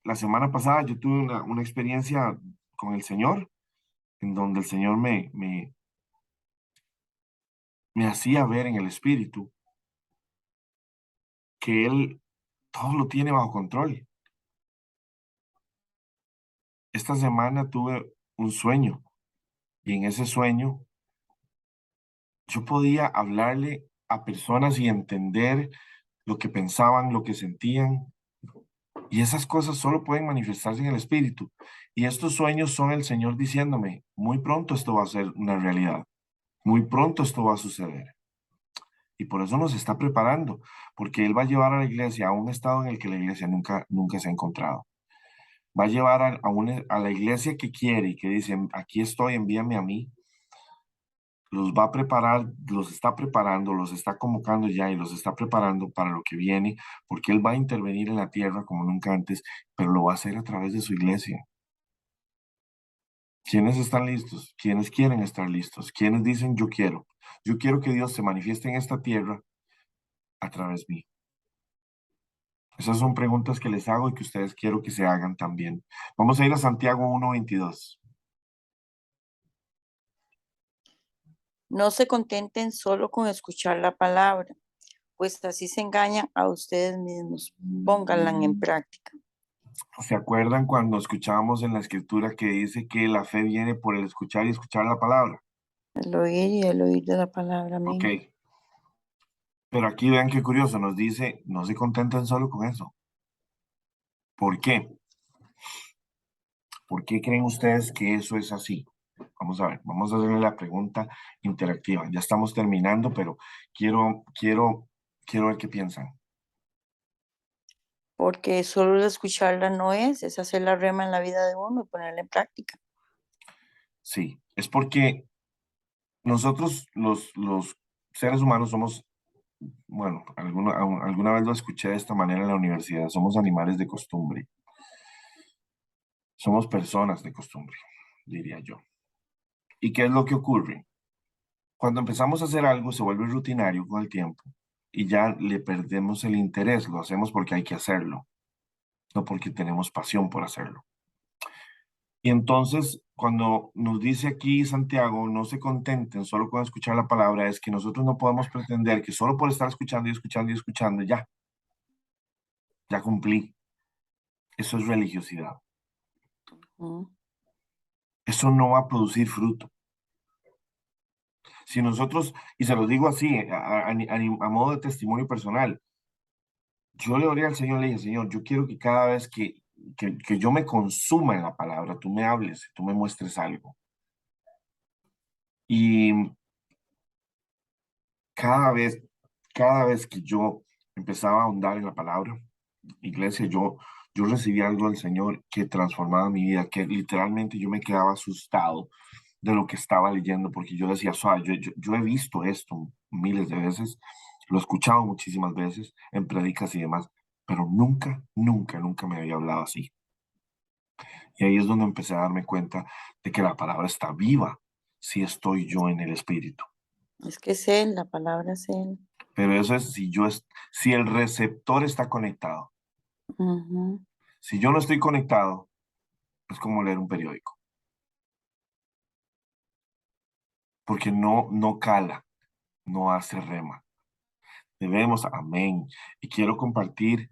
la semana pasada yo tuve una experiencia con el Señor, en donde el Señor me hacía ver en el Espíritu que Él todo lo tiene bajo control. Esta semana tuve un sueño y en ese sueño yo podía hablarle a personas y entender lo que pensaban, lo que sentían. Y esas cosas solo pueden manifestarse en el espíritu. Y estos sueños son el Señor diciéndome, muy pronto esto va a ser una realidad. Muy pronto esto va a suceder. Y por eso nos está preparando, porque Él va a llevar a la iglesia a un estado en el que la iglesia nunca se ha encontrado. Va a llevar a la iglesia que quiere y que dice, aquí estoy, envíame a mí. Los va a preparar, los está preparando, los está convocando ya y los está preparando para lo que viene, porque Él va a intervenir en la tierra como nunca antes, pero lo va a hacer a través de su iglesia. ¿Quiénes están listos? ¿Quiénes quieren estar listos? ¿Quiénes dicen yo quiero? Yo quiero que Dios se manifieste en esta tierra a través de mí. Esas son preguntas que les hago y que ustedes quiero que se hagan también. Vamos a ir a Santiago 1:22. No se contenten solo con escuchar la palabra, pues así se engañan a ustedes mismos. Pónganla en práctica. ¿Se acuerdan cuando escuchábamos en la escritura que dice que la fe viene por el escuchar y escuchar la palabra? El oír y el oír de la palabra. Amén. Ok. Pero aquí vean qué curioso, nos dice, no se contenten solo con eso. ¿Por qué? ¿Por qué creen ustedes que eso es así? Vamos a ver, vamos a hacerle la pregunta interactiva. Ya estamos terminando, pero quiero ver qué piensan. Porque solo el escucharla no es hacer la rema en la vida de uno y ponerla en práctica. Sí, es porque nosotros los seres humanos somos, bueno, alguna vez lo escuché de esta manera en la universidad, somos animales de costumbre. Somos personas de costumbre, diría yo. ¿Y qué es lo que ocurre? Cuando empezamos a hacer algo se vuelve rutinario con el tiempo y ya le perdemos el interés, lo hacemos porque hay que hacerlo, no porque tenemos pasión por hacerlo. Y entonces, cuando nos dice aquí Santiago, no se contenten solo con escuchar la palabra, es que nosotros no podemos pretender que solo por estar escuchando y escuchando y escuchando, ya cumplí. Eso es religiosidad. Eso no va a producir fruto. Si nosotros, y se los digo así, a modo de testimonio personal, yo le oré al Señor, le dije, Señor, yo quiero que cada vez que yo me consuma en la palabra, tú me hables, tú me muestres algo. Y cada vez que yo empezaba a ahondar en la palabra, iglesia, yo recibí algo del Señor que transformaba mi vida, que literalmente yo me quedaba asustado de lo que estaba leyendo, porque yo decía, yo he visto esto miles de veces, lo he escuchado muchísimas veces en predicas y demás, pero nunca me había hablado así. Y ahí es donde empecé a darme cuenta de que la palabra está viva si estoy yo en el Espíritu. Es que es Él, la palabra es Él. Pero eso es si el receptor está conectado. Si yo no estoy conectado, es como leer un periódico. Porque no cala, no hace rema. Debemos, amén. Y quiero compartir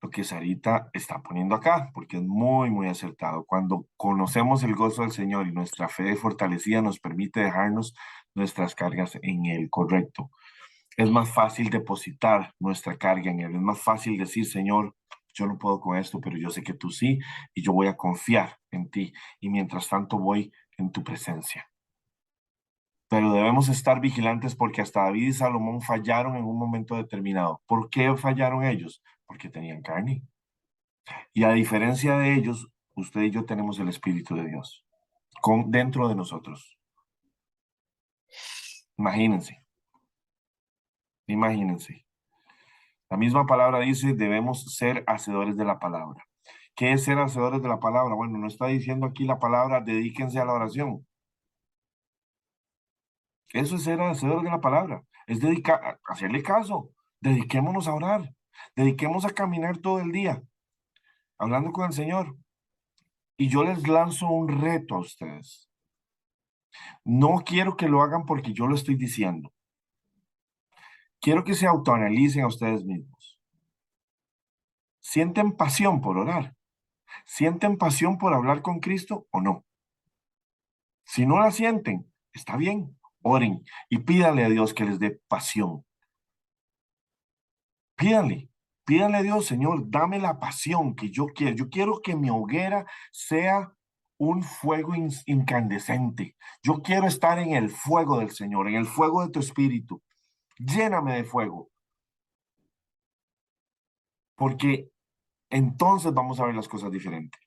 lo que Sarita está poniendo acá, porque es muy acertado. Cuando conocemos el gozo del Señor y nuestra fe fortalecida nos permite dejarnos nuestras cargas en Él, correcto. Es más fácil depositar nuestra carga en Él. Es más fácil decir, Señor, yo no puedo con esto, pero yo sé que tú sí, y yo voy a confiar en ti. Y mientras tanto voy en tu presencia. Pero debemos estar vigilantes porque hasta David y Salomón fallaron en un momento determinado. ¿Por qué fallaron ellos? Porque tenían carne. Y a diferencia de ellos, usted y yo tenemos el Espíritu de Dios dentro de nosotros. Imagínense. La misma palabra dice, debemos ser hacedores de la palabra. ¿Qué es ser hacedores de la palabra? Bueno, no está diciendo aquí la palabra, dedíquense a la oración. Eso es ser hacedores de la palabra. Es hacerle caso. Dediquémonos a orar. Dediquemos a caminar todo el día, hablando con el Señor. Y yo les lanzo un reto a ustedes. No quiero que lo hagan porque yo lo estoy diciendo. Quiero que se autoanalicen a ustedes mismos. ¿Sienten pasión por orar? ¿Sienten pasión por hablar con Cristo o no? Si no la sienten, está bien, Oren y pídale a Dios que les dé pasión. Pídale a Dios, Señor, dame la pasión que yo quiero. Yo quiero que mi hoguera sea un fuego incandescente. Yo quiero estar en el fuego del Señor, en el fuego de tu espíritu. Lléname de fuego. Porque entonces vamos a ver las cosas diferentes.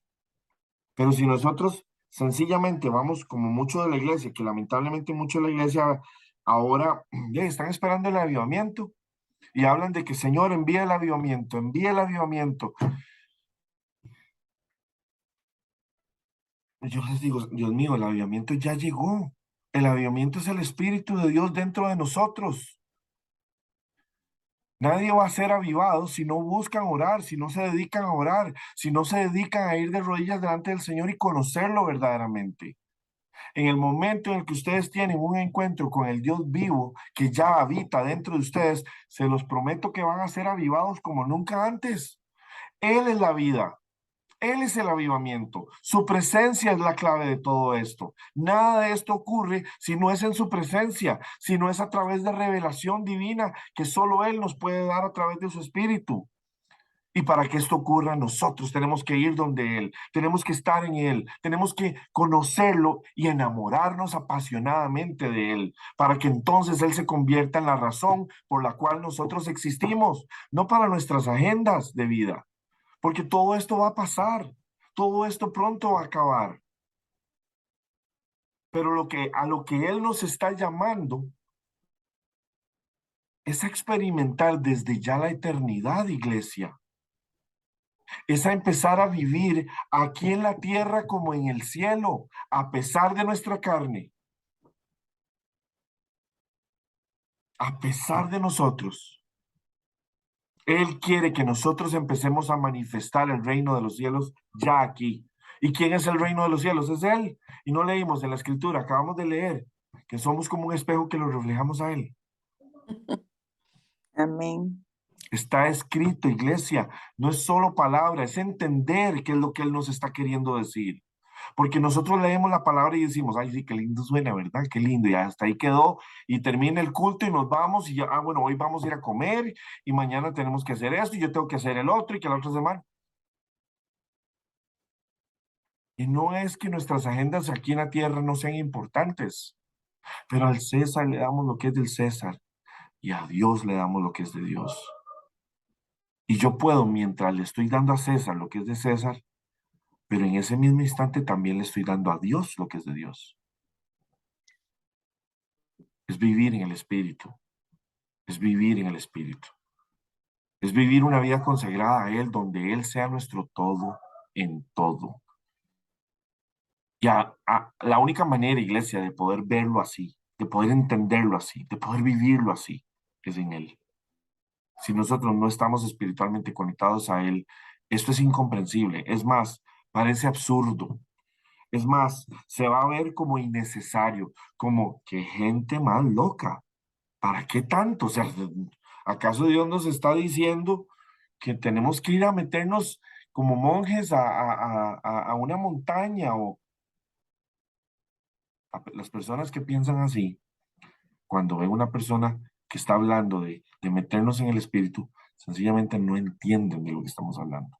Pero si nosotros sencillamente vamos como mucho de la iglesia, que lamentablemente mucho de la iglesia ahora ya están esperando el avivamiento y hablan de que Señor envíe el avivamiento, envíe el avivamiento. Yo les digo, Dios mío, el avivamiento ya llegó. El avivamiento es el Espíritu de Dios dentro de nosotros. Nadie va a ser avivado si no buscan orar, si no se dedican a orar, si no se dedican a ir de rodillas delante del Señor y conocerlo verdaderamente. En el momento en el que ustedes tienen un encuentro con el Dios vivo que ya habita dentro de ustedes, se los prometo que van a ser avivados como nunca antes. Él es la vida. Él es el avivamiento. Su presencia es la clave de todo esto. Nada de esto ocurre si no es en su presencia, si no es a través de revelación divina que solo Él nos puede dar a través de su espíritu. Y para que esto ocurra, nosotros tenemos que ir donde Él, tenemos que estar en Él, tenemos que conocerlo y enamorarnos apasionadamente de Él, para que entonces Él se convierta en la razón por la cual nosotros existimos, no para nuestras agendas de vida, porque todo esto va a pasar, todo esto pronto va a acabar. Pero a lo que Él nos está llamando es a experimentar desde ya la eternidad, iglesia. Es a empezar a vivir aquí en la tierra como en el cielo, a pesar de nuestra carne, a pesar de nosotros. Él quiere que nosotros empecemos a manifestar el reino de los cielos ya aquí. ¿Y quién es el reino de los cielos? Es Él. Y no leímos en la escritura, acabamos de leer, que somos como un espejo que lo reflejamos a Él. Amén. Está escrito, iglesia, no es solo palabra, es entender qué es lo que Él nos está queriendo decir. Porque nosotros leemos la palabra y decimos, ay, sí, qué lindo suena, ¿verdad? Qué lindo, y hasta ahí quedó, y termina el culto y nos vamos, y ya, bueno, hoy vamos a ir a comer, y mañana tenemos que hacer esto, y yo tengo que hacer el otro, y que la otra semana. Y no es que nuestras agendas aquí en la tierra no sean importantes, pero al César le damos lo que es del César, y a Dios le damos lo que es de Dios. Y yo puedo, mientras le estoy dando a César lo que es de César, pero en ese mismo instante también le estoy dando a Dios lo que es de Dios. Es vivir en el Espíritu. Es vivir en el Espíritu. Es vivir una vida consagrada a Él, donde Él sea nuestro todo en todo. Y la única manera, iglesia, de poder verlo así, de poder entenderlo así, de poder vivirlo así, es en Él. Si nosotros no estamos espiritualmente conectados a Él, esto es incomprensible. Es más, parece absurdo. Es más, se va a ver como innecesario, como que gente más loca. ¿Para qué tanto? O sea, ¿acaso Dios nos está diciendo que tenemos que ir a meternos como monjes a una montaña? O las personas que piensan así, cuando ven una persona que está hablando de meternos en el espíritu, sencillamente no entienden de lo que estamos hablando.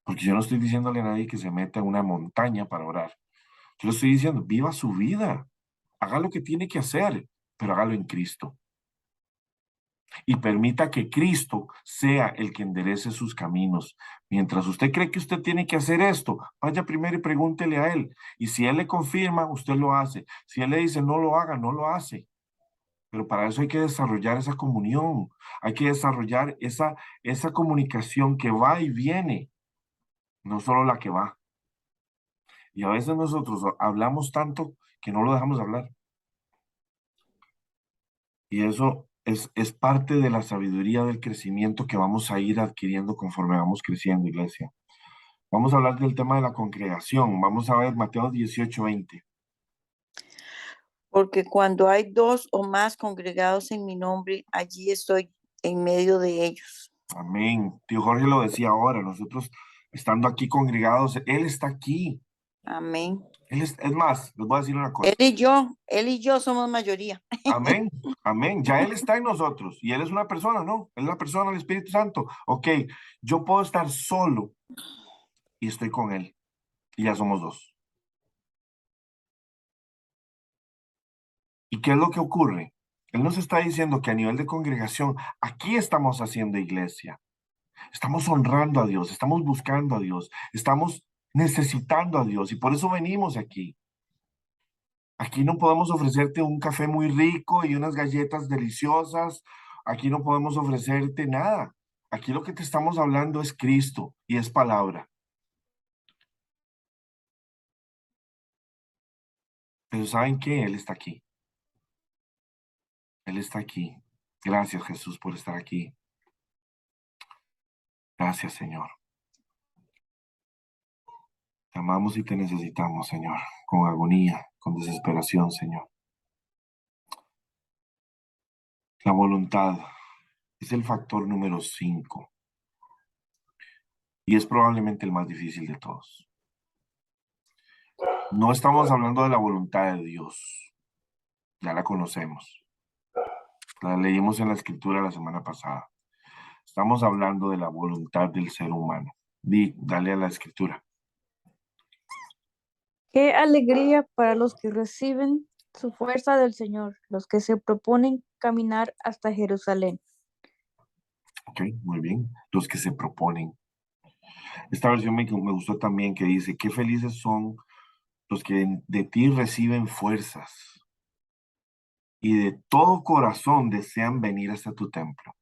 Porque yo no estoy diciéndole a nadie que se meta en una montaña para orar. Yo le estoy diciendo, viva su vida, haga lo que tiene que hacer, pero hágalo en Cristo. Y permita que Cristo sea el que enderece sus caminos. Mientras usted cree que usted tiene que hacer esto, vaya primero y pregúntele a Él. Y si Él le confirma, usted lo hace. Si Él le dice no lo haga, no lo hace. Pero para eso hay que desarrollar esa comunión, hay que desarrollar esa comunicación que va y viene, no solo la que va. Y a veces nosotros hablamos tanto que no lo dejamos hablar. Y eso es parte de la sabiduría del crecimiento que vamos a ir adquiriendo conforme vamos creciendo, iglesia. Vamos a hablar del tema de la congregación. Vamos a ver Mateo 18:20. Porque cuando hay dos o más congregados en mi nombre, allí estoy en medio de ellos. Amén. Tío Jorge lo decía ahora, nosotros estando aquí congregados, Él está aquí. Amén. Es más, les voy a decir una cosa. Él y yo somos mayoría. Amén, amén. Ya Él está en nosotros y Él es una persona, ¿no? Él es la persona del Espíritu Santo. Ok, yo puedo estar solo y estoy con Él y ya somos dos. ¿Y qué es lo que ocurre? Él nos está diciendo que a nivel de congregación, aquí estamos haciendo iglesia. Estamos honrando a Dios, estamos buscando a Dios, estamos necesitando a Dios y por eso venimos aquí. Aquí no podemos ofrecerte un café muy rico y unas galletas deliciosas. Aquí no podemos ofrecerte nada. Aquí lo que te estamos hablando es Cristo y es palabra. Pero ¿saben qué? Él está aquí. Él está aquí. Gracias, Jesús, por estar aquí. Gracias, Señor. Te amamos y te necesitamos, Señor, con agonía, con desesperación, Señor. La voluntad es el factor número 5 y es probablemente el más difícil de todos. No estamos hablando de la voluntad de Dios, ya la conocemos, la leímos en la escritura la semana pasada. Estamos hablando de la voluntad del ser humano. Dale a la escritura. Qué alegría para los que reciben su fuerza del Señor, los que se proponen caminar hasta Jerusalén. Ok, muy bien. Los que se proponen. Esta versión me gustó también que dice, qué felices son los que de ti reciben fuerzas y de todo corazón desean venir hasta tu templo.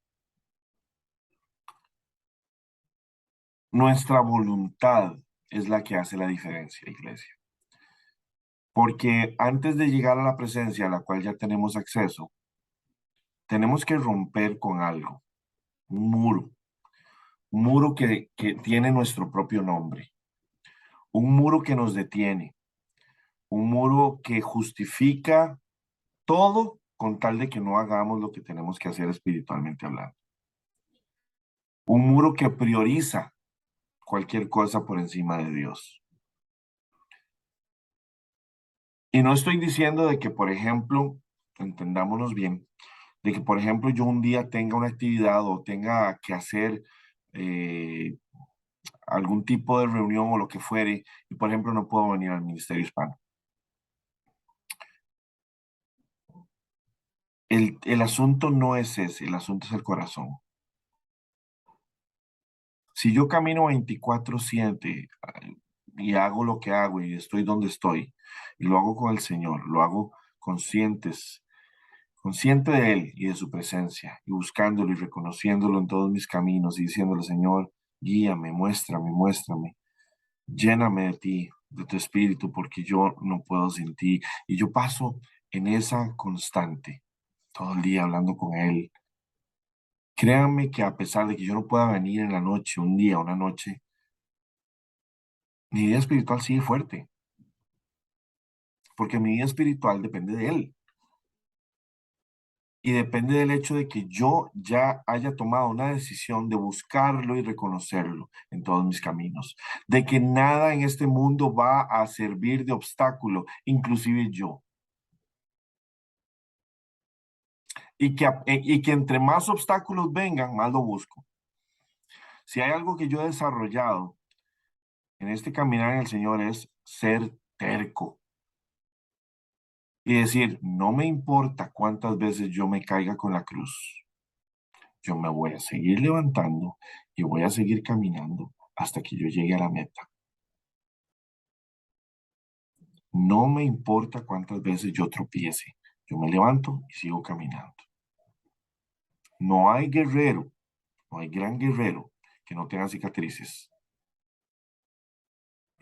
Nuestra voluntad es la que hace la diferencia, iglesia. Porque antes de llegar a la presencia a la cual ya tenemos acceso, tenemos que romper con algo, un muro que tiene nuestro propio nombre, un muro que nos detiene, un muro que justifica todo con tal de que no hagamos lo que tenemos que hacer espiritualmente hablando. Un muro que prioriza cualquier cosa por encima de Dios. Y no estoy diciendo de que, por ejemplo, entendámonos bien, de que, por ejemplo, yo un día tenga una actividad o tenga que hacer algún tipo de reunión o lo que fuere, y, por ejemplo, no puedo venir al Ministerio Hispano. El asunto no es ese, el asunto es el corazón. Si yo camino 24/7 y hago lo que hago y estoy donde estoy, y lo hago con el Señor, lo hago consciente de Él y de su presencia, y buscándolo y reconociéndolo en todos mis caminos y diciéndole, Señor, guíame, muéstrame, lléname de ti, de tu espíritu, porque yo no puedo sin ti. Y yo paso en esa constante, todo el día hablando con Él. Créanme que a pesar de que yo no pueda venir en la noche, un día, una noche, mi vida espiritual sigue fuerte, porque mi vida espiritual depende de Él. Y depende del hecho de que yo ya haya tomado una decisión de buscarlo y reconocerlo en todos mis caminos. De que nada en este mundo va a servir de obstáculo, inclusive yo. Y que entre más obstáculos vengan, más lo busco. Si hay algo que yo he desarrollado en este caminar en el Señor es ser terco. Y decir, no me importa cuántas veces yo me caiga con la cruz. Yo me voy a seguir levantando y voy a seguir caminando hasta que yo llegue a la meta. No me importa cuántas veces yo tropiece. Yo me levanto y sigo caminando. No hay guerrero, no hay gran guerrero que no tenga cicatrices.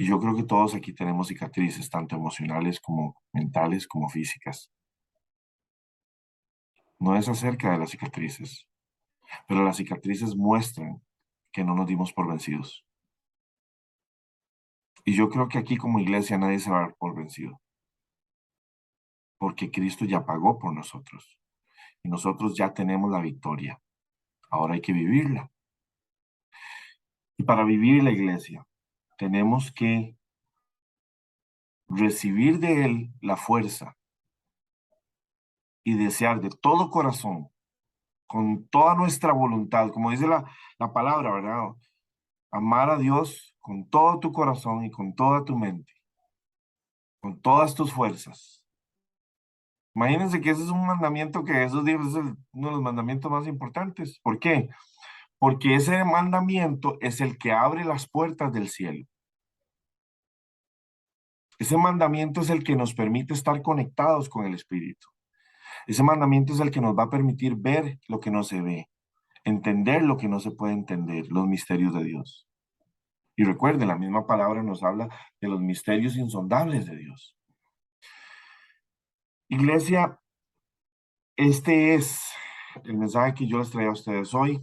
Y yo creo que todos aquí tenemos cicatrices, tanto emocionales como mentales, como físicas. No es acerca de las cicatrices, pero las cicatrices muestran que no nos dimos por vencidos. Y yo creo que aquí como iglesia nadie se va a dar por vencido, porque Cristo ya pagó por nosotros y nosotros ya tenemos la victoria. Ahora hay que vivirla. Y para vivir la iglesia tenemos que recibir de Él la fuerza y desear de todo corazón, con toda nuestra voluntad, como dice la palabra, ¿verdad? Amar a Dios con todo tu corazón y con toda tu mente, con todas tus fuerzas. Imagínense que ese es un mandamiento que esos días es uno de los mandamientos más importantes. ¿Por qué? Porque ese mandamiento es el que abre las puertas del cielo. Ese mandamiento es el que nos permite estar conectados con el Espíritu. Ese mandamiento es el que nos va a permitir ver lo que no se ve, entender lo que no se puede entender, los misterios de Dios. Y recuerden, la misma palabra nos habla de los misterios insondables de Dios. Iglesia, este es el mensaje que yo les traigo a ustedes hoy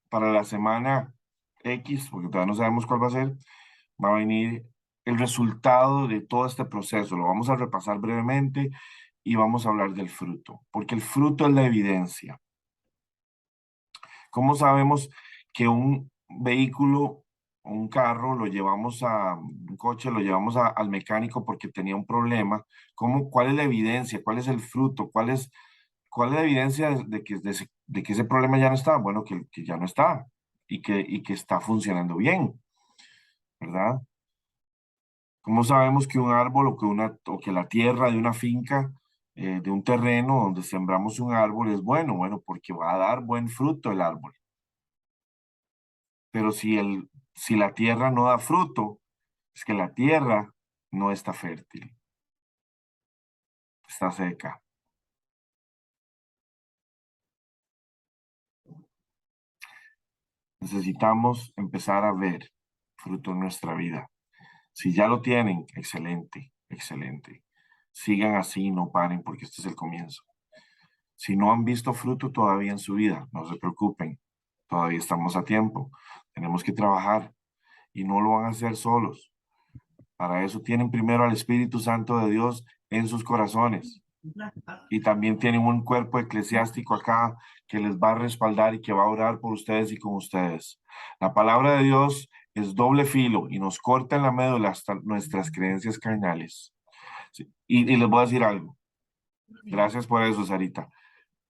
para la semana X, porque todavía no sabemos cuál va a ser. Va a venir el resultado de todo este proceso. Lo vamos a repasar brevemente y vamos a hablar del fruto, porque el fruto es la evidencia. ¿Cómo sabemos que un vehículo, un carro, un coche, lo llevamos al mecánico porque tenía un problema? ¿Cuál es la evidencia? ¿Cuál es el fruto? ¿Cuál es la evidencia de que ese problema ya no está? Bueno, que ya no está y que está funcionando bien, ¿verdad? ¿Cómo sabemos que un árbol o que la tierra de una finca, de un terreno donde sembramos un árbol es bueno? Bueno, porque va a dar buen fruto el árbol. Pero si la tierra no da fruto, es que la tierra no está fértil, está seca. Necesitamos empezar a ver fruto en nuestra vida. Si ya lo tienen, excelente, excelente. Sigan así, no paren, porque este es el comienzo. Si no han visto fruto todavía en su vida, no se preocupen, todavía estamos a tiempo. Tenemos que trabajar y no lo van a hacer solos. Para eso tienen primero al Espíritu Santo de Dios en sus corazones. Y también tienen un cuerpo eclesiástico acá que les va a respaldar y que va a orar por ustedes y con ustedes. La palabra de Dios es doble filo y nos corta en la médula hasta nuestras creencias carnales. Sí, y les voy a decir algo. Gracias por eso, Sarita.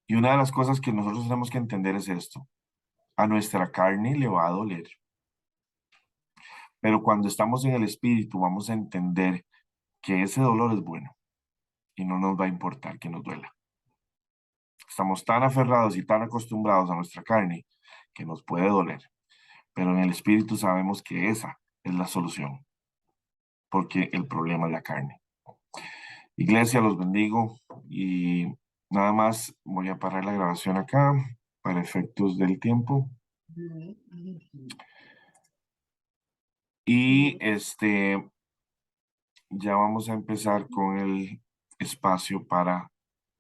Y una de las cosas que nosotros tenemos que entender es esto. A nuestra carne le va a doler. Pero cuando estamos en el Espíritu vamos a entender que ese dolor es bueno y no nos va a importar que nos duela. Estamos tan aferrados y tan acostumbrados a nuestra carne que nos puede doler. Pero en el Espíritu sabemos que esa es la solución, porque el problema es la carne. Iglesia, los bendigo y nada más voy a parar la grabación acá para efectos del tiempo. Y ya vamos a empezar con el espacio para